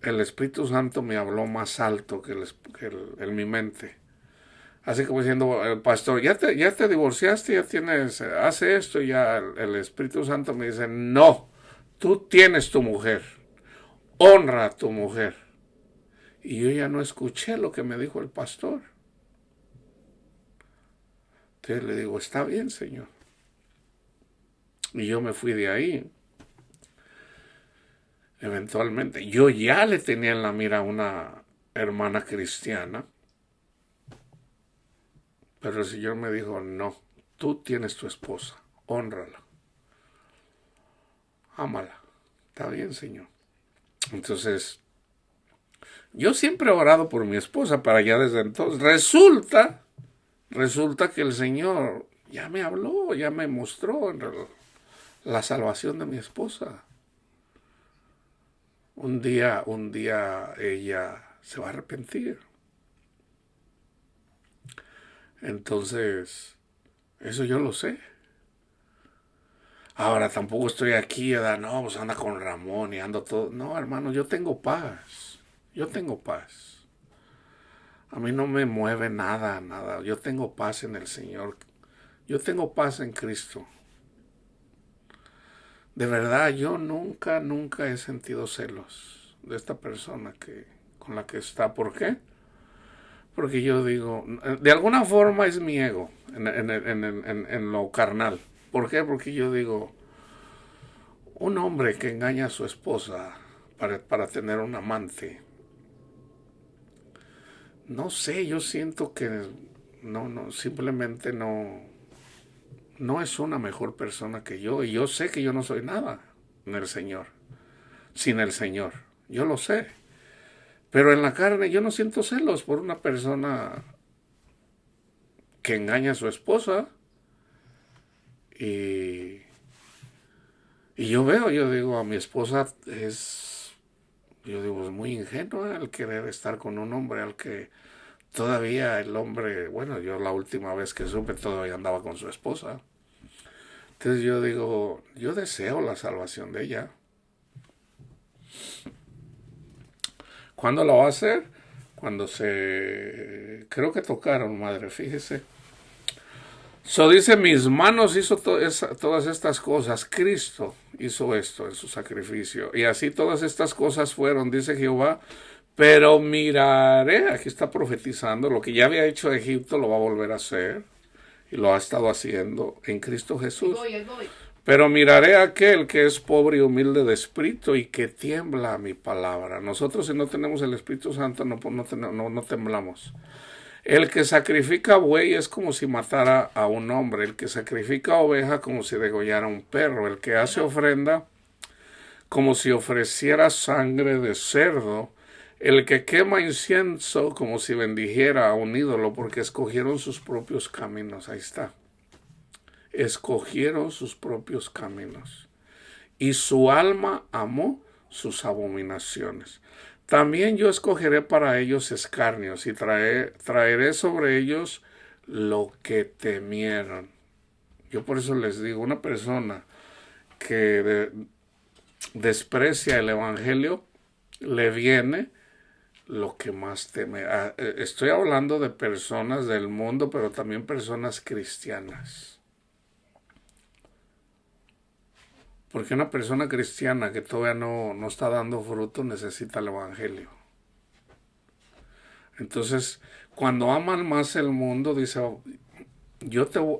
el Espíritu Santo me habló más alto que en mi mente. Así como diciendo, el pastor, ya te divorciaste, ya tienes, hace esto, y ya el Espíritu Santo me dice, no, tú tienes tu mujer, honra a tu mujer. Y yo ya no escuché lo que me dijo el pastor. Entonces le digo, está bien, Señor. Y yo me fui de ahí. Eventualmente, yo ya le tenía en la mira a una hermana cristiana. Pero el Señor me dijo, no, tú tienes tu esposa, hónrala, ámala. Está bien, Señor. Entonces, yo siempre he orado por mi esposa para allá desde entonces. Resulta que el Señor ya me habló, ya me mostró la salvación de mi esposa. Un día ella se va a arrepentir. Entonces, eso yo lo sé. Ahora tampoco estoy aquí, no, pues anda con Ramón y ando todo. No, hermano, yo tengo paz. Yo tengo paz. A mí no me mueve nada. Yo tengo paz en el Señor. Yo tengo paz en Cristo. De verdad, yo nunca he sentido celos de esta persona con la que está. ¿Por qué? Porque yo digo, de alguna forma es mi ego en lo carnal. ¿Por qué? Porque yo digo, un hombre que engaña a su esposa para tener un amante, no sé, yo siento que simplemente no es una mejor persona que yo. Y yo sé que yo no soy nada en el Señor, sin el Señor. Yo lo sé. Pero en la carne yo no siento celos por una persona que engaña a su esposa. Y yo digo, a mi esposa es muy ingenua el querer estar con un hombre al que todavía el hombre, bueno, yo la última vez que supe todavía andaba con su esposa. Entonces yo digo, yo deseo la salvación de ella. ¿Cuándo la va a hacer? Cuando creo que tocaron, madre, fíjese. Dice, mis manos hizo todas estas cosas. Cristo hizo esto en su sacrificio. Y así todas estas cosas fueron, dice Jehová. Pero miraré, aquí está profetizando, lo que ya había hecho Egipto lo va a volver a hacer. Y lo ha estado haciendo en Cristo Jesús. Voy. Pero miraré a aquel que es pobre y humilde de espíritu y que tiembla a mi palabra. Nosotros, si no tenemos el Espíritu Santo, no temblamos. El que sacrifica buey es como si matara a un hombre. El que sacrifica oveja como si degollara a un perro. El que hace ofrenda como si ofreciera sangre de cerdo, el que quema incienso como si bendijera a un ídolo, porque escogieron sus propios caminos. Ahí está. Escogieron sus propios caminos. Y su alma amó sus abominaciones. También yo escogeré para ellos escarnios y traeré sobre ellos lo que temieron. Yo por eso les digo, una persona que desprecia el evangelio, le viene lo que más teme. Estoy hablando de personas del mundo, pero también personas cristianas. Porque una persona cristiana que todavía no está dando fruto necesita el evangelio. Entonces, cuando aman más el mundo, dice,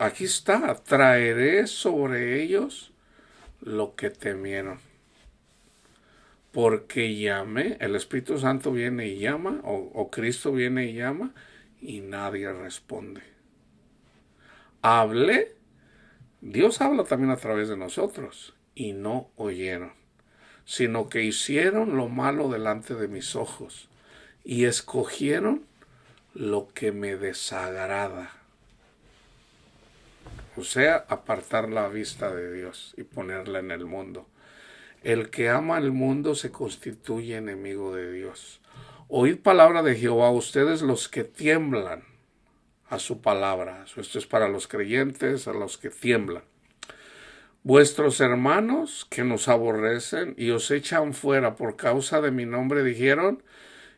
aquí está, traeré sobre ellos lo que temieron. Porque llamé, el Espíritu Santo viene y llama, o Cristo viene y llama, y nadie responde. Hablé, Dios habla también a través de nosotros, y no oyeron, sino que hicieron lo malo delante de mis ojos, y escogieron lo que me desagrada. O sea, apartar la vista de Dios y ponerla en el mundo. El que ama el mundo se constituye enemigo de Dios. Oíd palabra de Jehová, ustedes los que tiemblan a su palabra. Esto es para los creyentes, a los que tiemblan. Vuestros hermanos que nos aborrecen y os echan fuera por causa de mi nombre dijeron,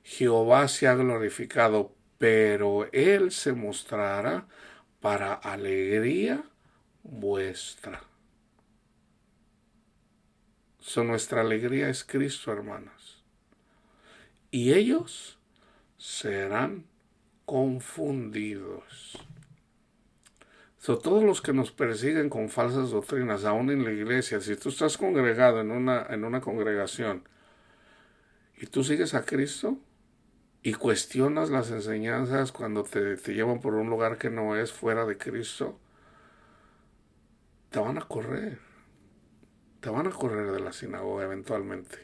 Jehová se ha glorificado, pero él se mostrará para alegría vuestra. Nuestra alegría es Cristo, hermanos. Y ellos serán confundidos. Todos los que nos persiguen con falsas doctrinas, aún en la iglesia, si tú estás congregado en una congregación y tú sigues a Cristo y cuestionas las enseñanzas cuando te llevan por un lugar que no es fuera de Cristo, te van a correr. Te van a correr de la sinagoga eventualmente.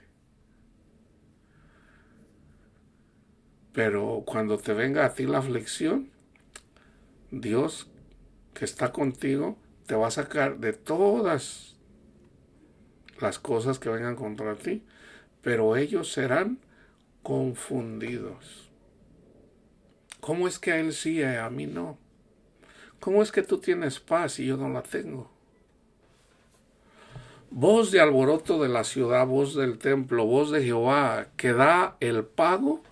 Pero cuando te venga a ti la aflicción, Dios que está contigo te va a sacar de todas las cosas que vengan contra ti, pero ellos serán confundidos. ¿Cómo es que a él sí y a mí no? ¿Cómo es que tú tienes paz y yo no la tengo? Voz de alboroto de la ciudad, voz del templo, voz de Jehová, que da el pago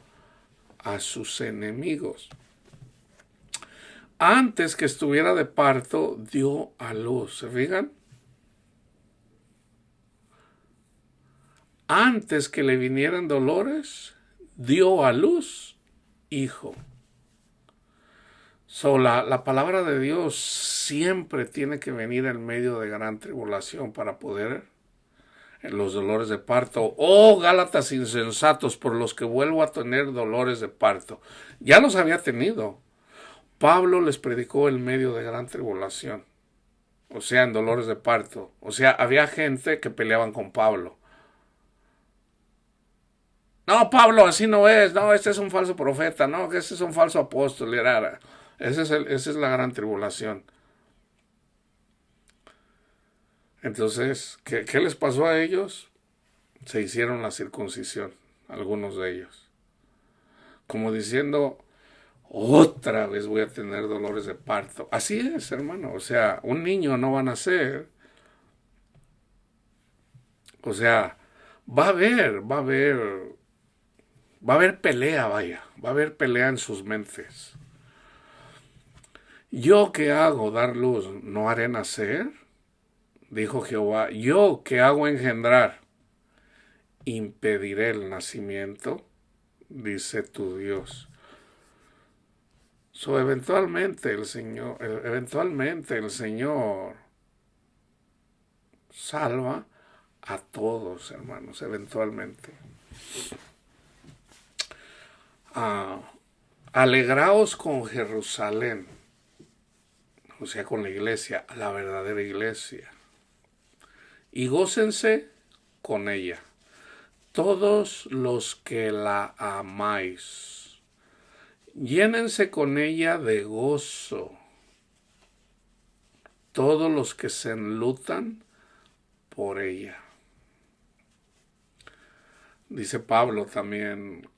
a sus enemigos. Antes que estuviera de parto, dio a luz. ¿Se fijan? Antes que le vinieran dolores, dio a luz hijo. La palabra de Dios siempre tiene que venir en medio de gran tribulación para poder en los dolores de parto. Oh, Gálatas insensatos, por los que vuelvo a tener dolores de parto. Ya los había tenido. Pablo les predicó en medio de gran tribulación, o sea, en dolores de parto. O sea, había gente que peleaban con Pablo. No, Pablo, así no es. No, este es un falso profeta. No, que este es un falso apóstol. Esa es la gran tribulación. Entonces, ¿qué les pasó a ellos? Se hicieron la circuncisión, algunos de ellos. Como diciendo, otra vez voy a tener dolores de parto. Así es, hermano. O sea, un niño no va a nacer. O sea, va a haber pelea, vaya. Va a haber pelea en sus mentes. ¿Yo qué hago? ¿Dar luz? ¿No haré nacer? Dijo Jehová. ¿Yo qué hago engendrar? ¿Impediré el nacimiento? Dice tu Dios. Eventualmente el Señor salva a todos, hermanos, eventualmente. Alegraos con Jerusalén, o sea, con la iglesia, la verdadera iglesia, y gócense con ella. todos los que la amáis, llénense con ella de gozo, todos los que se enlutan por ella. Dice Pablo también,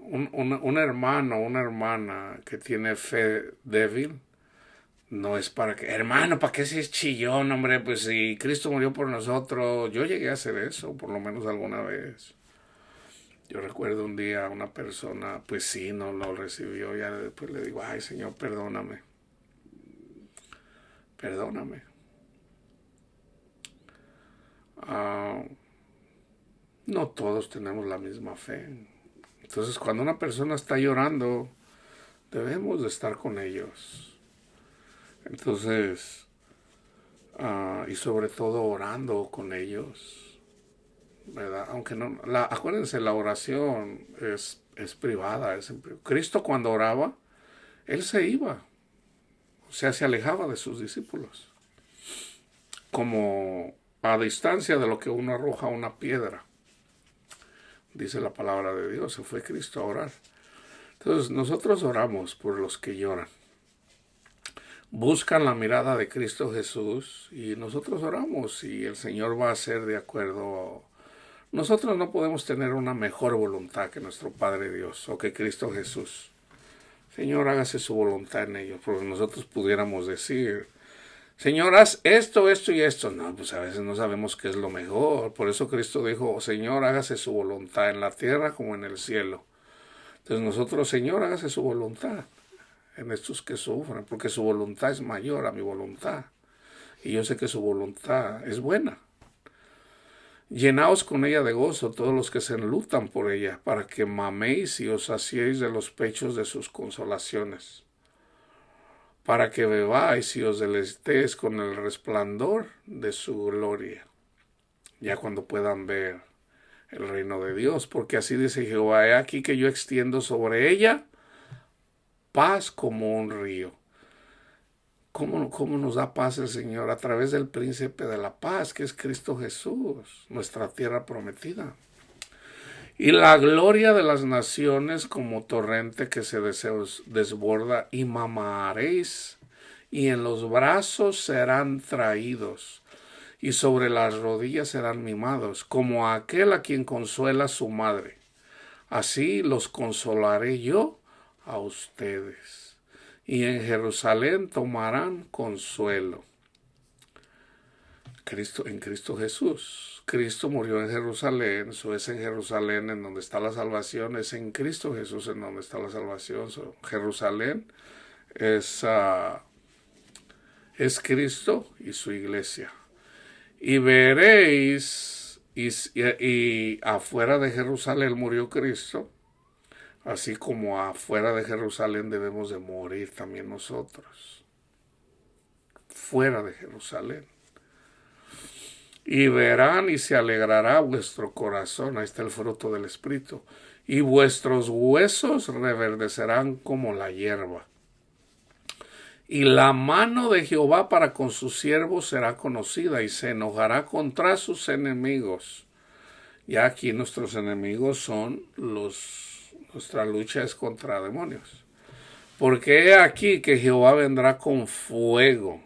un hermano o una hermana que tiene fe débil, no es para que, hermano, ¿para qué seas chillón, hombre? Pues si Cristo murió por nosotros, yo llegué a hacer eso, por lo menos alguna vez. Yo recuerdo un día una persona, pues sí, no lo recibió, ya después le digo, ay Señor, perdóname, perdóname. No todos tenemos la misma fe. Entonces, cuando una persona está llorando, debemos de estar con ellos. Entonces, y sobre todo orando con ellos, ¿verdad? Aunque no, acuérdense, la oración es privada. Cristo cuando oraba, Él se iba, o sea, se alejaba de sus discípulos, como a distancia de lo que uno arroja una piedra. Dice la palabra de Dios, se fue Cristo a orar. Entonces nosotros oramos por los que lloran. Buscan la mirada de Cristo Jesús y nosotros oramos y el Señor va a hacer de acuerdo. Nosotros no podemos tener una mejor voluntad que nuestro Padre Dios o que Cristo Jesús. Señor, hágase su voluntad en ellos, porque nosotros pudiéramos decir, Señor, haz esto, esto y esto. No, pues a veces no sabemos qué es lo mejor. Por eso Cristo dijo, Señor, hágase su voluntad en la tierra como en el cielo. Entonces nosotros, Señor, hágase su voluntad en estos que sufren, porque su voluntad es mayor a mi voluntad. Y yo sé que su voluntad es buena. Llenaos con ella de gozo todos los que se enlutan por ella, para que maméis y os saciéis de los pechos de sus consolaciones, para que bebáis y os deleitéis con el resplandor de su gloria, ya cuando puedan ver el reino de Dios, porque así dice Jehová, he aquí que yo extiendo sobre ella paz como un río. ¿Cómo nos da paz el Señor? A través del príncipe de la paz, que es Cristo Jesús, nuestra tierra prometida. Y la gloria de las naciones como torrente que se desborda, y mamaréis, y en los brazos serán traídos, y sobre las rodillas serán mimados, como aquel a quien consuela su madre. Así los consolaré yo a ustedes. Y en Jerusalén tomarán consuelo. En Cristo Jesús. Cristo murió en Jerusalén, eso es en Jerusalén en donde está la salvación, es en Cristo Jesús en donde está la salvación. Jerusalén es Cristo y su iglesia. Y veréis, y afuera de Jerusalén murió Cristo, así como afuera de Jerusalén debemos de morir también nosotros. Fuera de Jerusalén. Y verán y se alegrará vuestro corazón. Ahí está el fruto del Espíritu. Y vuestros huesos reverdecerán como la hierba. Y la mano de Jehová para con sus siervos será conocida y se enojará contra sus enemigos. Ya aquí nuestros enemigos son nuestra lucha es contra demonios. Porque he aquí que Jehová vendrá con fuego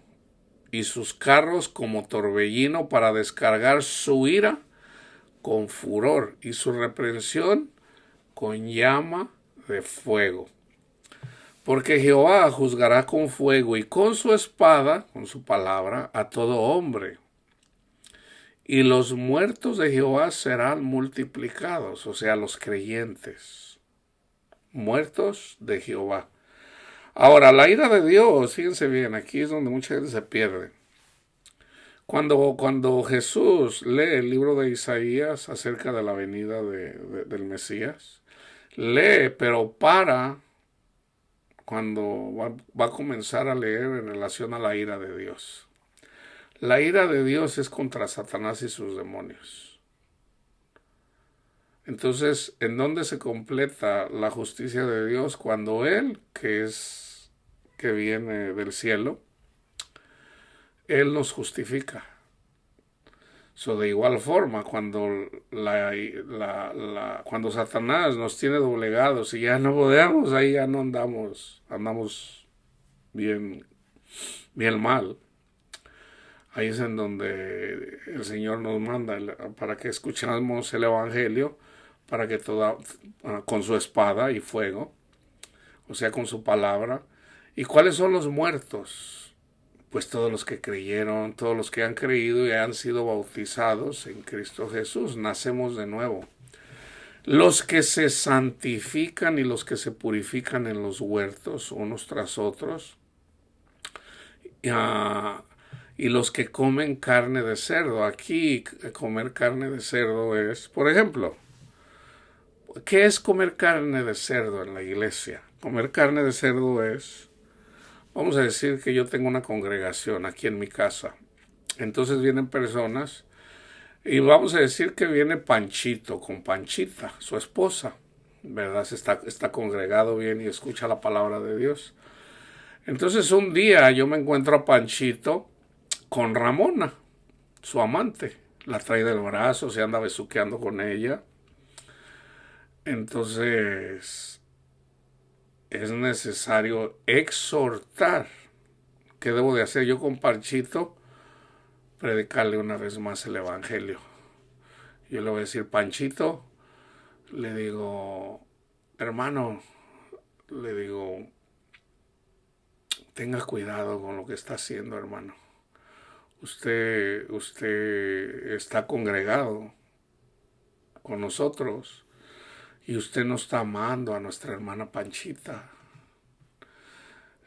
y sus carros como torbellino para descargar su ira con furor y su reprensión con llama de fuego. Porque Jehová juzgará con fuego y con su espada, con su palabra, a todo hombre. Y los muertos de Jehová serán multiplicados, o sea, los creyentes. Muertos de Jehová. Ahora, la ira de Dios, fíjense bien, aquí es donde mucha gente se pierde. Cuando Jesús lee el libro de Isaías acerca de la venida del Mesías, lee, pero para cuando va a comenzar a leer en relación a la ira de Dios. La ira de Dios es contra Satanás y sus demonios. Entonces, ¿en dónde se completa la justicia de Dios? Cuando Él, que viene del cielo, Él nos justifica. So, de igual forma, cuando Satanás nos tiene doblegados y ya no podemos, ahí ya no andamos bien, bien mal. Ahí es en donde el Señor nos manda para que escuchemos el Evangelio, para que con su espada y fuego, o sea, con su palabra. ¿Y cuáles son los muertos? Pues todos los que creyeron, todos los que han creído y han sido bautizados en Cristo Jesús, nacemos de nuevo. Los que se santifican y los que se purifican en los huertos, unos tras otros, y los que comen carne de cerdo. Aquí comer carne de cerdo es, por ejemplo, ¿qué es comer carne de cerdo en la iglesia? Comer carne de cerdo es, vamos a decir que yo tengo una congregación aquí en mi casa. Entonces vienen personas y vamos a decir que viene Panchito con Panchita, su esposa, ¿verdad? Está congregado bien y escucha la palabra de Dios. Entonces un día yo me encuentro a Panchito con Ramona, su amante. La trae del brazo, se anda besuqueando con ella. Entonces es necesario exhortar. ¿Qué debo de hacer yo con Panchito? Predicarle una vez más el Evangelio. Yo le voy a decir, Panchito, le digo, hermano, le digo, tenga cuidado con lo que está haciendo, hermano. Usted está congregado con nosotros y usted no está amando a nuestra hermana Panchita.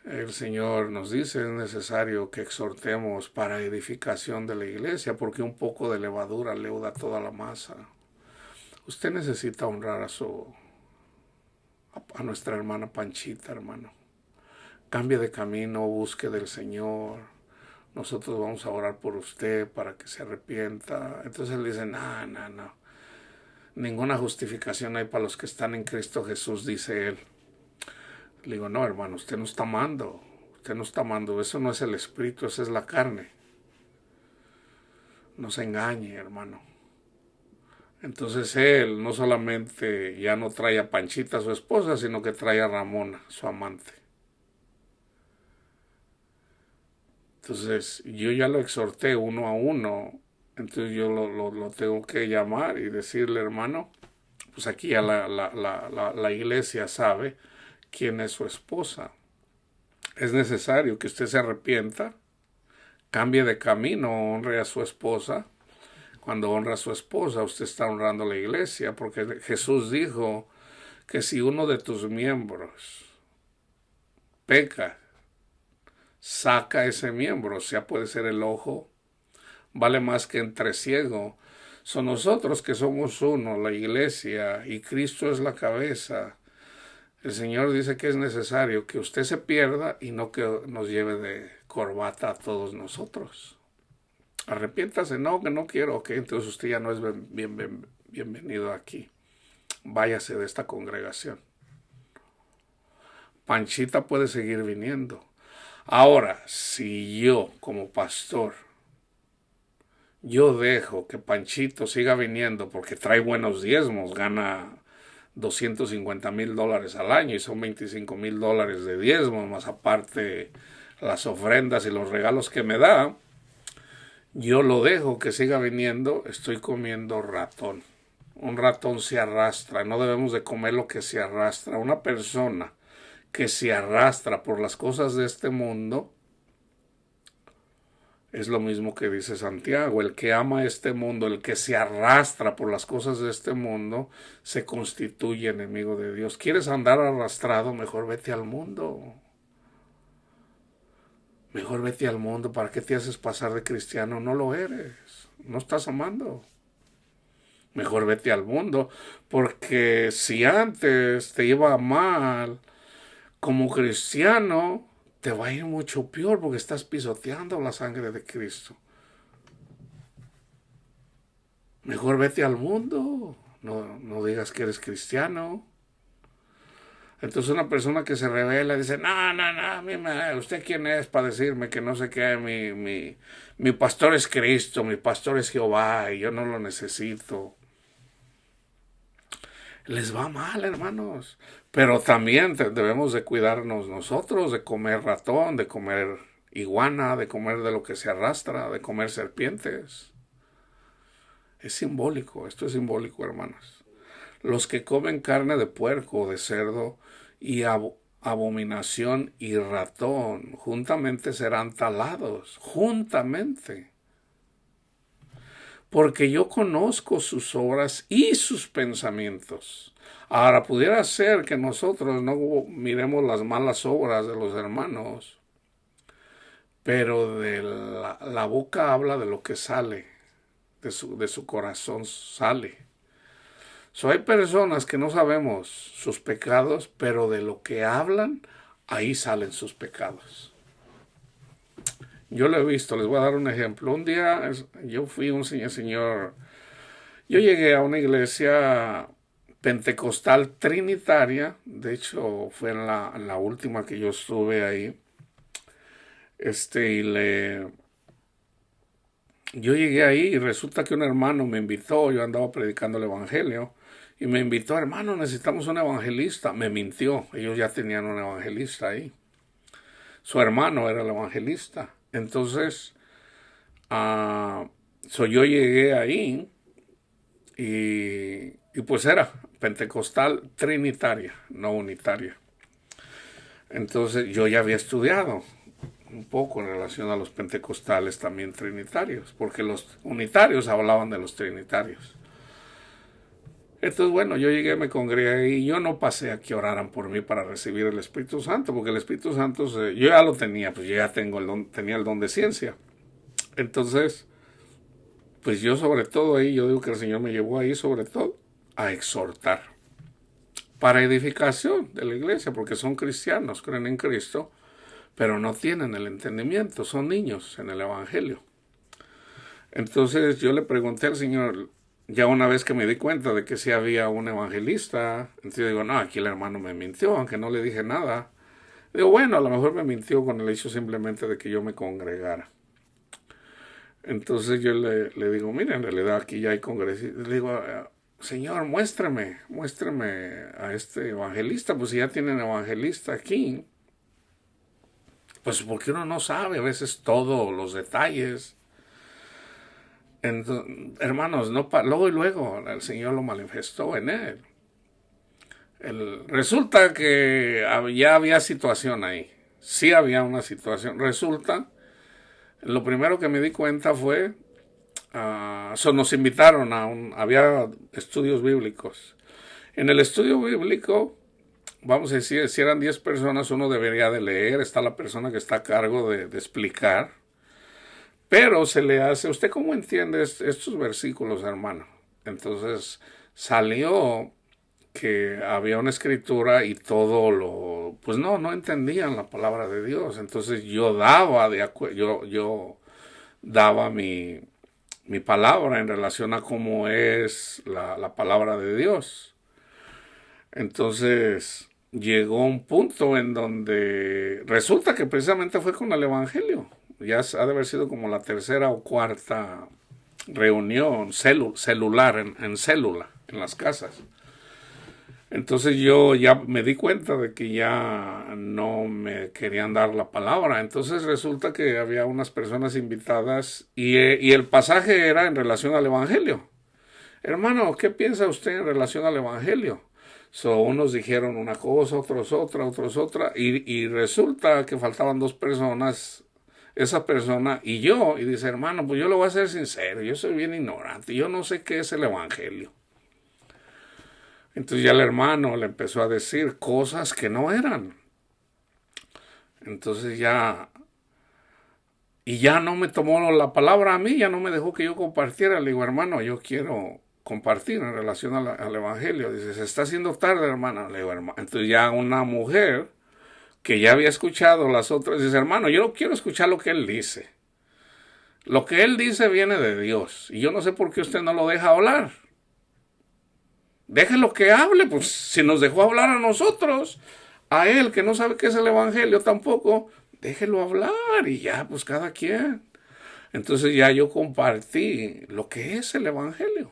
El Señor nos dice, es necesario que exhortemos para edificación de la iglesia, porque un poco de levadura leuda toda la masa. Usted necesita honrar a nuestra hermana Panchita, hermano. Cambie de camino, busque del Señor. Nosotros vamos a orar por usted para que se arrepienta. Entonces él dice, no. Ninguna justificación hay para los que están en Cristo Jesús, dice él. Le digo, no, hermano, usted no está amando. Usted no está amando. Eso no es el espíritu, esa es la carne. No se engañe, hermano. Entonces él no solamente ya no trae a Panchita, su esposa, sino que trae a Ramona, su amante. Entonces yo ya lo exhorté uno a uno. Entonces yo lo tengo que llamar y decirle, hermano, pues aquí ya la iglesia sabe quién es su esposa. Es necesario que usted se arrepienta, cambie de camino, honre a su esposa. Cuando honra a su esposa, usted está honrando a la iglesia, porque Jesús dijo que si uno de tus miembros peca, saca ese miembro, o sea, puede ser el ojo, vale más que entre ciego. Son nosotros que somos uno, la iglesia, y Cristo es la cabeza. El Señor dice que es necesario que usted se pierda y no que nos lleve de corbata a todos nosotros. Arrepiéntase, no, que no quiero, ok, entonces usted ya no es bienvenido aquí. Váyase de esta congregación. Panchita puede seguir viniendo. Ahora, si yo, como pastor, yo dejo que Panchito siga viniendo porque trae buenos diezmos, gana $250,000 al año y son $25,000 de diezmos, más aparte las ofrendas y los regalos que me da, yo lo dejo que siga viniendo, estoy comiendo ratón. Un ratón se arrastra, no debemos de comer lo que se arrastra. Una persona que se arrastra por las cosas de este mundo es lo mismo que dice Santiago, el que ama este mundo, el que se arrastra por las cosas de este mundo, se constituye enemigo de Dios. ¿Quieres andar arrastrado? Mejor vete al mundo. Mejor vete al mundo. ¿Para qué te haces pasar de cristiano? No lo eres. No estás amando. Mejor vete al mundo. Porque si antes te iba mal como cristiano, te va a ir mucho peor porque estás pisoteando la sangre de Cristo. Mejor vete al mundo. No digas que eres cristiano. Entonces una persona que se revela dice, no, no, no, ¿usted quién es para decirme que no sé qué? Mi pastor es Cristo, mi pastor es Jehová y yo no lo necesito. Les va mal, hermanos. Pero también debemos de cuidarnos nosotros, de comer ratón, de comer iguana, de comer de lo que se arrastra, de comer serpientes. Es simbólico, esto es simbólico, hermanos. Los que comen carne de puerco, de cerdo y abominación y ratón, juntamente serán talados, juntamente. Porque yo conozco sus obras y sus pensamientos. Ahora, pudiera ser que nosotros no miremos las malas obras de los hermanos, pero de la boca habla de lo que sale, de su corazón sale. Hay personas que no sabemos sus pecados, pero de lo que hablan, ahí salen sus pecados. Yo lo he visto, les voy a dar un ejemplo. Un día yo fui un señor, yo llegué a una iglesia pentecostal trinitaria, de hecho fue en la última que yo estuve ahí, yo llegué ahí y resulta que un hermano me invitó, yo andaba predicando el evangelio, y me invitó, hermano, necesitamos un evangelista. Me mintió, ellos ya tenían un evangelista ahí. Su hermano era el evangelista. Entonces, yo llegué ahí y pues era pentecostal trinitaria, no unitaria. Entonces yo ya había estudiado un poco en relación a los pentecostales también trinitarios, porque los unitarios hablaban de los trinitarios. Entonces, bueno, yo llegué, me congregué y yo no pasé a que oraran por mí para recibir el Espíritu Santo, porque el Espíritu Santo yo ya lo tenía, pues yo ya tenía el don de ciencia. Entonces, pues yo sobre todo ahí, yo digo que el Señor me llevó ahí sobre todo a exhortar, para edificación de la iglesia, porque son cristianos, creen en Cristo, pero no tienen el entendimiento, son niños en el Evangelio. Entonces yo le pregunté al Señor, ya una vez que me di cuenta de que sí había un evangelista, entonces digo, no, aquí el hermano me mintió, aunque no le dije nada. Digo, bueno, a lo mejor me mintió con el hecho simplemente de que yo me congregara. Entonces yo le digo, mira, en realidad aquí ya hay congresistas. Le digo, Señor, muéstrame a este evangelista, pues si ya tienen evangelista aquí, pues porque uno no sabe a veces todos los detalles. Entonces, hermanos, luego el Señor lo manifestó en él. Resulta que ya había situación ahí. Sí había una situación. Resulta, lo primero que me di cuenta fue, nos invitaron había estudios bíblicos. En el estudio bíblico, vamos a decir, si eran 10 personas, uno debería de leer, está la persona que está a cargo de explicar. Pero se le hace, ¿usted cómo entiende estos versículos, hermano? Entonces salió que había una escritura y pues no entendían la palabra de Dios. Entonces yo daba mi palabra en relación a cómo es la palabra de Dios. Entonces llegó un punto en donde resulta que precisamente fue con el Evangelio. Ya ha de haber sido como la tercera o cuarta reunión celular, en célula, en las casas. Entonces yo ya me di cuenta de que ya no me querían dar la palabra. Entonces resulta que había unas personas invitadas y el pasaje era en relación al Evangelio. Hermano, ¿qué piensa usted en relación al Evangelio? Unos dijeron una cosa, otros otra, y resulta que faltaban 2 personas, esa persona y yo, y dice, hermano, pues yo le voy a ser sincero, yo soy bien ignorante, yo no sé qué es el Evangelio. Entonces ya el hermano le empezó a decir cosas que no eran. Entonces ya no me tomó la palabra a mí, ya no me dejó que yo compartiera. Le digo, hermano, yo quiero compartir en relación al Evangelio. Dice, se está haciendo tarde, hermana. Le digo, hermano. Entonces ya una mujer que ya había escuchado las otras, dice, hermano, yo no quiero escuchar lo que él dice. Lo que él dice viene de Dios. Y yo no sé por qué usted no lo deja hablar. Déjelo que hable, pues si nos dejó hablar a nosotros, a él que no sabe qué es el evangelio tampoco, déjelo hablar y ya, pues cada quien. Entonces ya yo compartí lo que es el evangelio.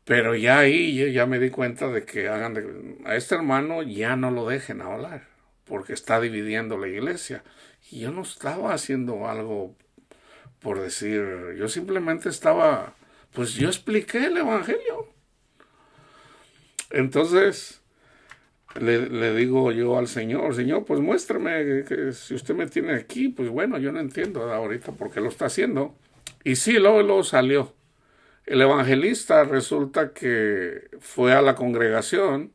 Pero ya ahí yo ya me di cuenta de que a este hermano ya no lo dejen hablar, porque está dividiendo la iglesia. Y yo no estaba haciendo algo por decir, yo simplemente estaba, pues yo expliqué el evangelio. Entonces le digo yo al Señor, Señor, pues muéstrame que si usted me tiene aquí, pues bueno, yo no entiendo ahorita por qué lo está haciendo. Y sí, luego salió. El evangelista resulta que fue a la congregación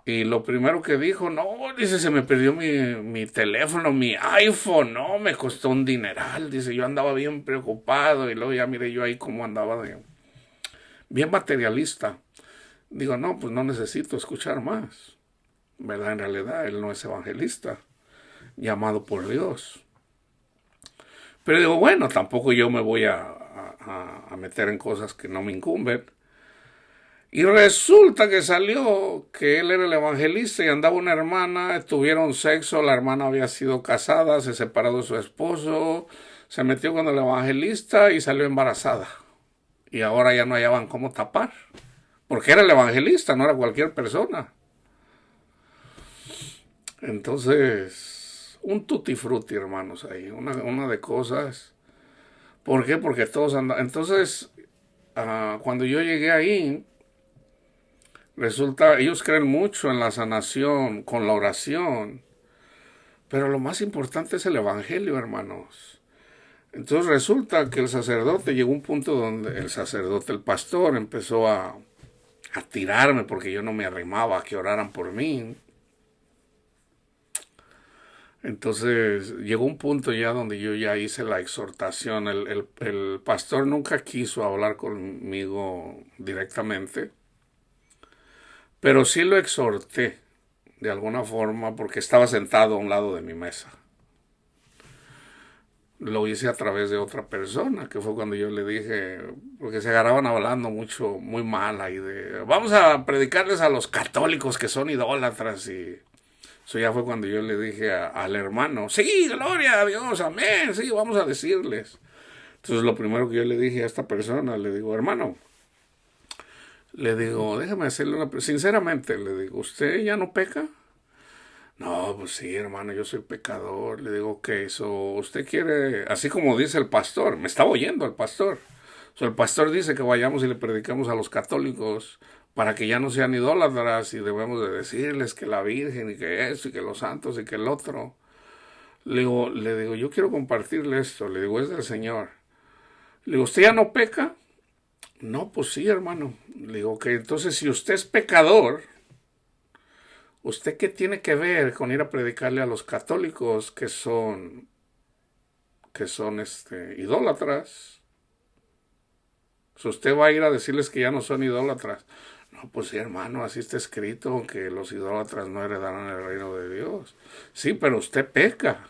y lo primero que dijo, no, dice, se me perdió mi teléfono, mi iPhone, no, me costó un dineral, dice, yo andaba bien preocupado y luego ya miré yo ahí cómo andaba bien materialista. Digo, no, pues no necesito escuchar más, ¿verdad? En realidad él no es evangelista, llamado por Dios. Pero digo, bueno, tampoco yo me voy a meter en cosas que no me incumben. Y resulta que salió que él era el evangelista y andaba una hermana, tuvieron sexo, la hermana había sido casada, se separó de su esposo, se metió con el evangelista y salió embarazada. Y ahora ya no hallaban cómo tapar, porque era el evangelista, no era cualquier persona. Entonces, un tutti frutti, hermanos, ahí, una de cosas. ¿Por qué? Porque todos andan. Entonces, cuando yo llegué ahí, resulta, ellos creen mucho en la sanación, con la oración, pero lo más importante es el evangelio, hermanos. Entonces resulta que el sacerdote llegó a un punto donde el pastor, empezó a tirarme porque yo no me arrimaba a que oraran por mí. Entonces llegó un punto ya donde yo ya hice la exhortación. El pastor nunca quiso hablar conmigo directamente, pero sí lo exhorté de alguna forma porque estaba sentado a un lado de mi mesa. Lo hice a través de otra persona, que fue cuando yo le dije, porque se agarraban hablando mucho, muy mal ahí de, vamos a predicarles a los católicos que son idólatras, y eso ya fue cuando yo le dije al hermano, sí, gloria a Dios, amén, sí, vamos a decirles. Entonces lo primero que yo le dije a esta persona, le digo, hermano, le digo, déjame hacerle una, sinceramente, le digo, ¿usted ya no peca? No, pues sí, hermano, yo soy pecador. Le digo que eso, usted quiere, así como dice el pastor, me estaba oyendo el pastor. O sea, el pastor dice que vayamos y le predicamos a los católicos para que ya no sean idólatras y debemos de decirles que la Virgen y que eso y que los santos y que el otro. Le digo, yo quiero compartirle esto. Le digo, es del Señor. Le digo, ¿usted ya no peca? No, pues sí, hermano. Le digo que entonces si usted es pecador, ¿usted qué tiene que ver con ir a predicarle a los católicos que son idólatras? Si usted va a ir a decirles que ya no son idólatras. No, pues sí, hermano, así está escrito que los idólatras no heredarán el reino de Dios. Sí, pero usted peca.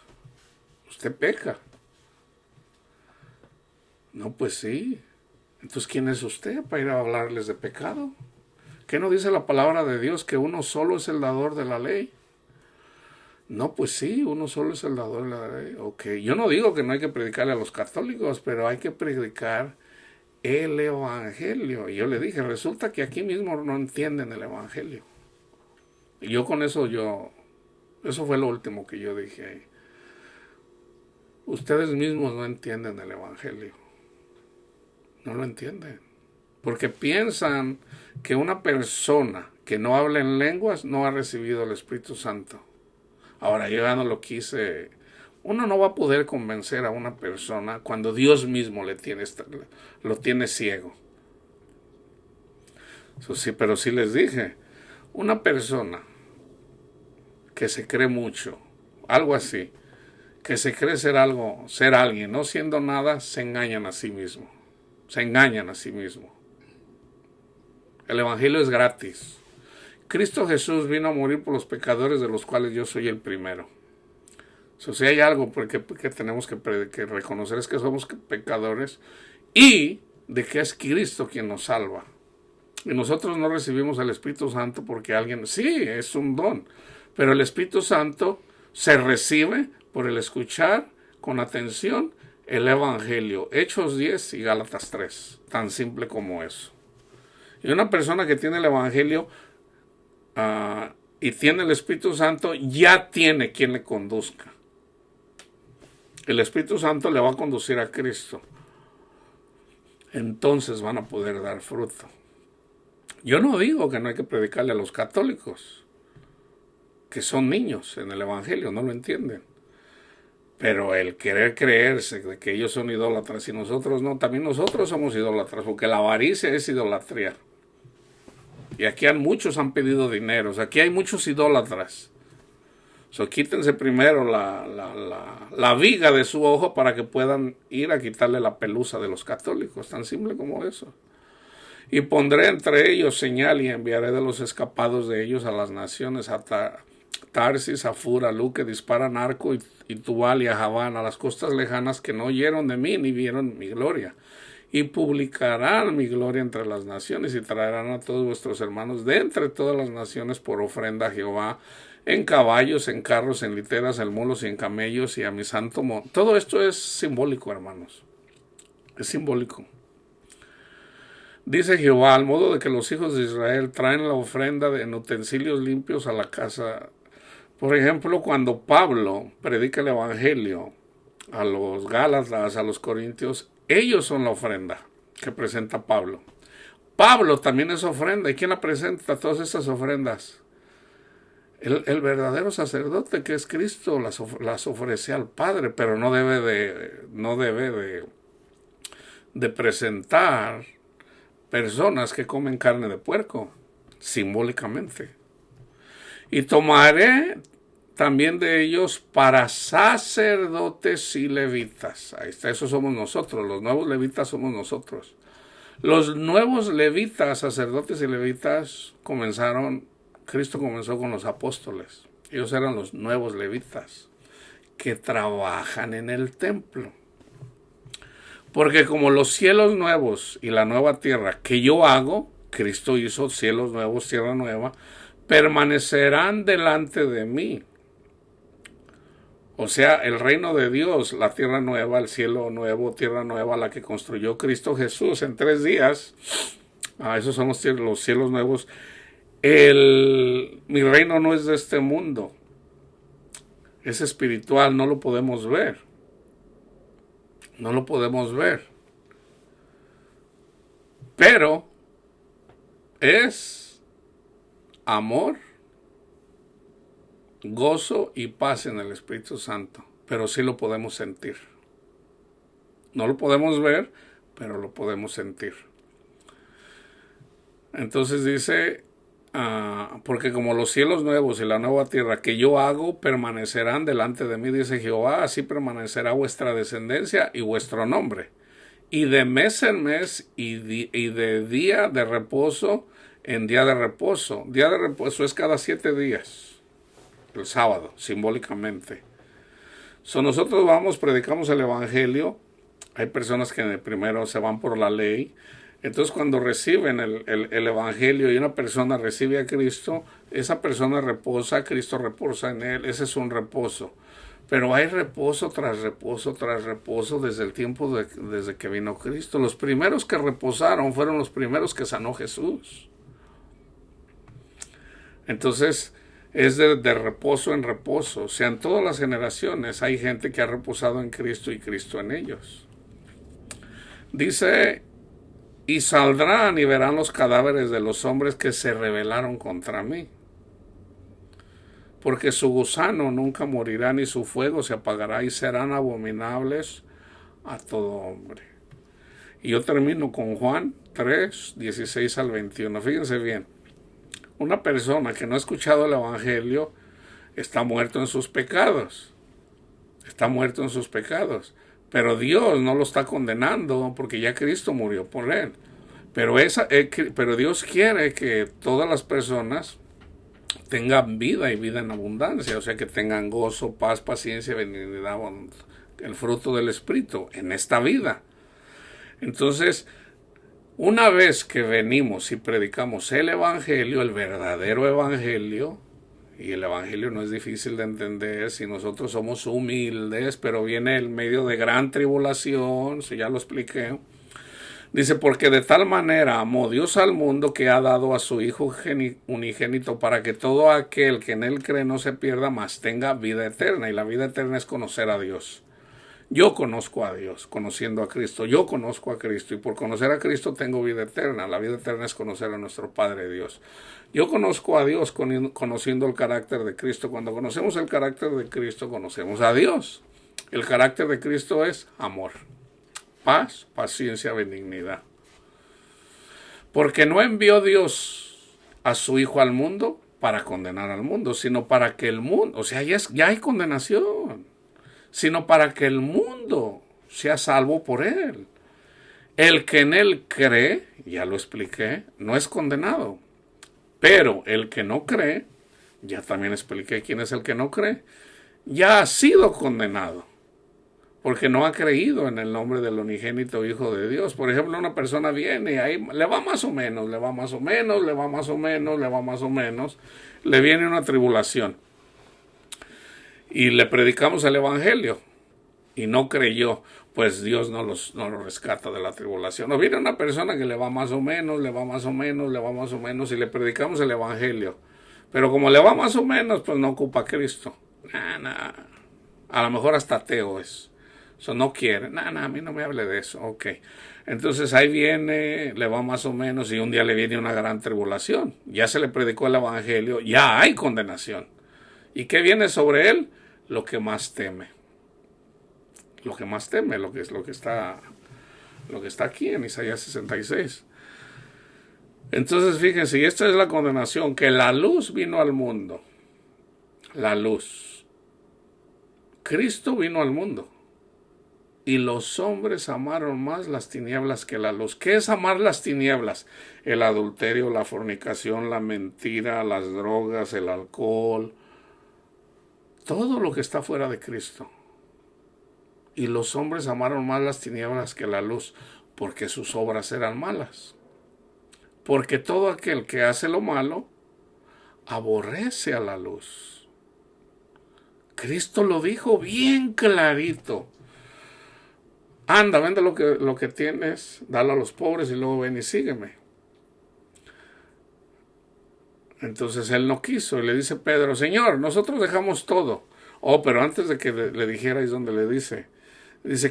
Usted peca. No, pues sí. Entonces, ¿quién es usted para ir a hablarles de pecado? ¿Qué no dice la palabra de Dios que uno solo es el dador de la ley? No, pues sí, uno solo es el dador de la ley. Ok, yo no digo que no hay que predicarle a los católicos, pero hay que predicar el evangelio. Y yo le dije, resulta que aquí mismo no entienden el evangelio. Y yo con eso eso fue lo último que yo dije. Ustedes mismos no entienden el evangelio. No lo entienden. Porque piensan que una persona que no habla en lenguas no ha recibido el Espíritu Santo. Ahora, yo ya no lo quise. Uno no va a poder convencer a una persona cuando Dios mismo lo tiene ciego. Eso sí, pero sí les dije, una persona que se cree mucho, algo así, que se cree ser alguien, no siendo nada, se engañan a sí mismo. Se engañan a sí mismo. El evangelio es gratis. Cristo Jesús vino a morir por los pecadores, de los cuales yo soy el primero. Si hay algo que tenemos que reconocer, es que somos pecadores y de que es Cristo quien nos salva. Y nosotros no recibimos el Espíritu Santo porque alguien, sí, es un don, pero el Espíritu Santo se recibe por el escuchar con atención el Evangelio, Hechos 10 y Gálatas 3, tan simple como eso. Y una persona que tiene el Evangelio y tiene el Espíritu Santo, ya tiene quien le conduzca. El Espíritu Santo le va a conducir a Cristo. Entonces van a poder dar fruto. Yo no digo que no hay que predicarle a los católicos, que son niños en el Evangelio, no lo entienden. Pero el querer creerse de que ellos son idólatras y nosotros no, también nosotros somos idólatras, porque la avaricia es idolatría. Y aquí muchos han pedido dinero, aquí hay muchos idólatras. Quítense primero la viga de su ojo para que puedan ir a quitarle la pelusa de los católicos, tan simple como eso. Y pondré entre ellos señal y enviaré de los escapados de ellos a las naciones, a Tarsis, a Fur, a Luque, disparan Arco y Tubal y a Javán, a las costas lejanas que no oyeron de mí ni vieron mi gloria. Y publicarán mi gloria entre las naciones y traerán a todos vuestros hermanos de entre todas las naciones por ofrenda a Jehová, en caballos, en carros, en literas, en mulos y en camellos y a mi santo monte. Todo esto es simbólico, hermanos. Es simbólico. Dice Jehová, al modo de que los hijos de Israel traen la ofrenda en utensilios limpios a la casa. Por ejemplo, cuando Pablo predica el Evangelio a los Gálatas, a los Corintios, ellos son la ofrenda que presenta Pablo. Pablo también es ofrenda. ¿Y quién la presenta? Todas estas ofrendas. El verdadero sacerdote, que es Cristo, las ofrece al Padre, pero no debe de presentar personas que comen carne de puerco, simbólicamente. Y tomaré también de ellos para sacerdotes y levitas. Ahí está, eso somos nosotros, los nuevos levitas somos nosotros. Los nuevos levitas, sacerdotes y levitas, Cristo comenzó con los apóstoles. Ellos eran los nuevos levitas que trabajan en el templo. Porque como los cielos nuevos y la nueva tierra que yo hago, Cristo hizo cielos nuevos, tierra nueva, permanecerán delante de mí. O sea, el reino de Dios, la tierra nueva, el cielo nuevo, tierra nueva, la que construyó Cristo Jesús en 3 días. Esos son los cielos nuevos. Mi reino no es de este mundo. Es espiritual, no lo podemos ver. No lo podemos ver. Pero es amor, gozo y paz en el Espíritu Santo. Pero sí lo podemos sentir. No lo podemos ver, pero lo podemos sentir. Entonces dice, porque como los cielos nuevos y la nueva tierra que yo hago permanecerán delante de mí, dice Jehová, así permanecerá vuestra descendencia y vuestro nombre. Y de mes en mes y de día de reposo en día de reposo. Día de reposo es cada 7 días, el sábado, simbólicamente. Nosotros predicamos el Evangelio. Hay personas que primero se van por la ley. Entonces cuando reciben el Evangelio y una persona recibe a Cristo, esa persona reposa, Cristo reposa en él, ese es un reposo. Pero hay reposo tras reposo tras reposo desde el tiempo desde que vino Cristo. Los primeros que reposaron fueron los primeros que sanó Jesús. Entonces es de reposo en reposo. O sea, en todas las generaciones hay gente que ha reposado en Cristo y Cristo en ellos. Dice, y saldrán y verán los cadáveres de los hombres que se rebelaron contra mí. Porque su gusano nunca morirá, ni su fuego se apagará, y serán abominables a todo hombre. Y yo termino con Juan 3, 16 al 21. Fíjense bien, una persona que no ha escuchado el Evangelio está muerto en sus pecados. Está muerto en sus pecados. Pero Dios no lo está condenando porque ya Cristo murió por él. Pero Dios quiere que todas las personas tengan vida y vida en abundancia. O sea, que tengan gozo, paz, paciencia, benignidad, el fruto del Espíritu en esta vida. Entonces, Una vez que venimos y predicamos el Evangelio, el verdadero Evangelio, y el Evangelio no es difícil de entender si nosotros somos humildes, pero viene el medio de gran tribulación, si ya lo expliqué. Dice, porque de tal manera amó Dios al mundo que ha dado a su Hijo unigénito para que todo aquel que en él cree no se pierda, mas tenga vida eterna. Y la vida eterna es conocer a Dios. Yo conozco a Dios, conociendo a Cristo. Yo conozco a Cristo y por conocer a Cristo tengo vida eterna. La vida eterna es conocer a nuestro Padre Dios. Yo conozco a Dios conociendo el carácter de Cristo. Cuando conocemos el carácter de Cristo, conocemos a Dios. El carácter de Cristo es amor, paz, paciencia, benignidad. Porque no envió Dios a su Hijo al mundo para condenar al mundo, sino para que el mundo, o sea, ya hay condenación, sino para que el mundo sea salvo por él. El que en él cree, ya lo expliqué, no es condenado. Pero el que no cree, ya también expliqué quién es el que no cree, ya ha sido condenado. Porque no ha creído en el nombre del unigénito Hijo de Dios. Por ejemplo, una persona viene y ahí le va más o menos, le va más o menos, le va más o menos, le va más o menos. Le viene una tribulación. Y le predicamos el Evangelio. Y no creyó. Pues Dios no lo rescata de la tribulación. O viene una persona que le va más o menos, le va más o menos, le va más o menos. Y le predicamos el Evangelio. Pero como le va más o menos, pues no ocupa a Cristo. A lo mejor hasta ateo es. Eso no quiere. A mí no me hable de eso. Ok. Entonces ahí viene, le va más o menos y un día le viene una gran tribulación. Ya se le predicó el Evangelio, ya hay condenación. ¿Y qué viene sobre él? Lo que más teme. Lo que más teme, lo que está aquí en Isaías 66. Entonces fíjense, y esta es la condenación, que la luz vino al mundo. La luz. Cristo vino al mundo. Y los hombres amaron más las tinieblas que la luz. ¿Qué es amar las tinieblas? El adulterio, la fornicación, la mentira, las drogas, el alcohol. Todo lo que está fuera de Cristo. Y los hombres amaron más las tinieblas que la luz, porque sus obras eran malas. Porque todo aquel que hace lo malo, aborrece a la luz. Cristo lo dijo bien clarito. Anda, vende lo que tienes, dalo a los pobres y luego ven y sígueme. Entonces él no quiso y le dice Pedro, Señor, nosotros dejamos todo. Oh, pero antes de que le dijera es donde le dice,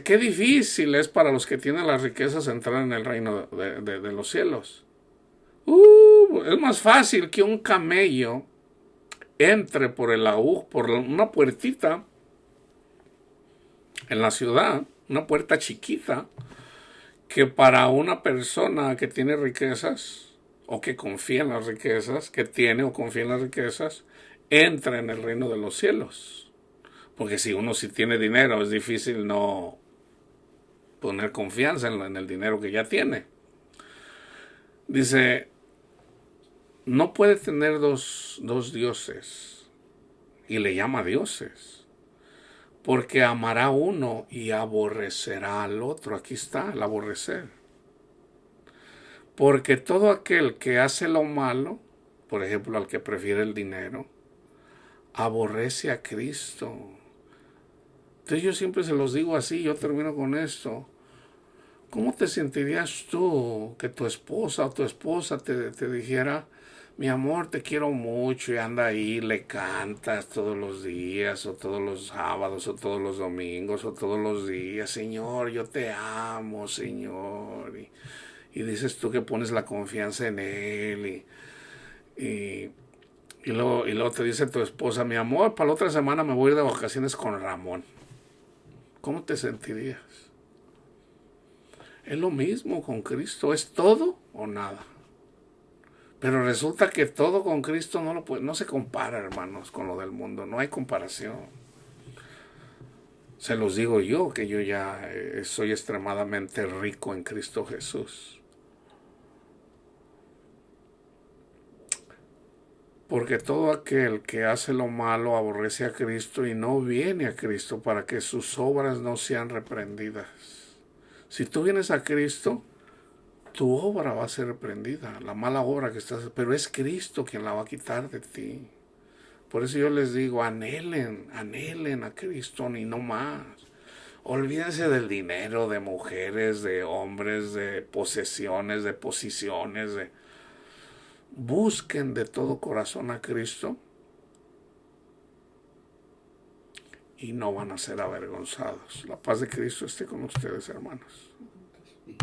qué difícil es para los que tienen las riquezas entrar en el reino de los cielos. Es más fácil que un camello entre por por una puertita en la ciudad, una puerta chiquita, que para una persona que tiene riquezas o que confía en las riquezas, que tiene o confía en las riquezas, entra en el reino de los cielos. Porque si uno sí tiene dinero, es difícil no poner confianza en el dinero que ya tiene. Dice, no puede tener dos dioses, y le llama dioses, porque amará uno y aborrecerá al otro. Aquí está el aborrecer. Porque todo aquel que hace lo malo, por ejemplo, al que prefiere el dinero, aborrece a Cristo. Entonces yo siempre se los digo así, yo termino con esto. ¿Cómo te sentirías tú que tu esposa o tu esposa te dijera, mi amor, te quiero mucho, y anda ahí, le cantas todos los días, o todos los sábados, o todos los domingos, o todos los días, Señor, yo te amo, Señor, y dices tú que pones la confianza en Él, y luego te dice tu esposa, mi amor, para la otra semana me voy a ir de vacaciones con Ramón? ¿Cómo te sentirías? Es lo mismo con Cristo, es todo o nada. Pero resulta que todo con Cristo no se compara, hermanos, con lo del mundo. No hay comparación. Se los digo yo, que yo ya soy extremadamente rico en Cristo Jesús. Porque todo aquel que hace lo malo aborrece a Cristo y no viene a Cristo para que sus obras no sean reprendidas. Si tú vienes a Cristo, tu obra va a ser reprendida, la mala obra que estás, pero es Cristo quien la va a quitar de ti. Por eso yo les digo, anhelen, anhelen a Cristo y no más. Olvídense del dinero, de mujeres, de hombres, de posesiones, de posiciones. Busquen de todo corazón a Cristo y no van a ser avergonzados. La paz de Cristo esté con ustedes, hermanos.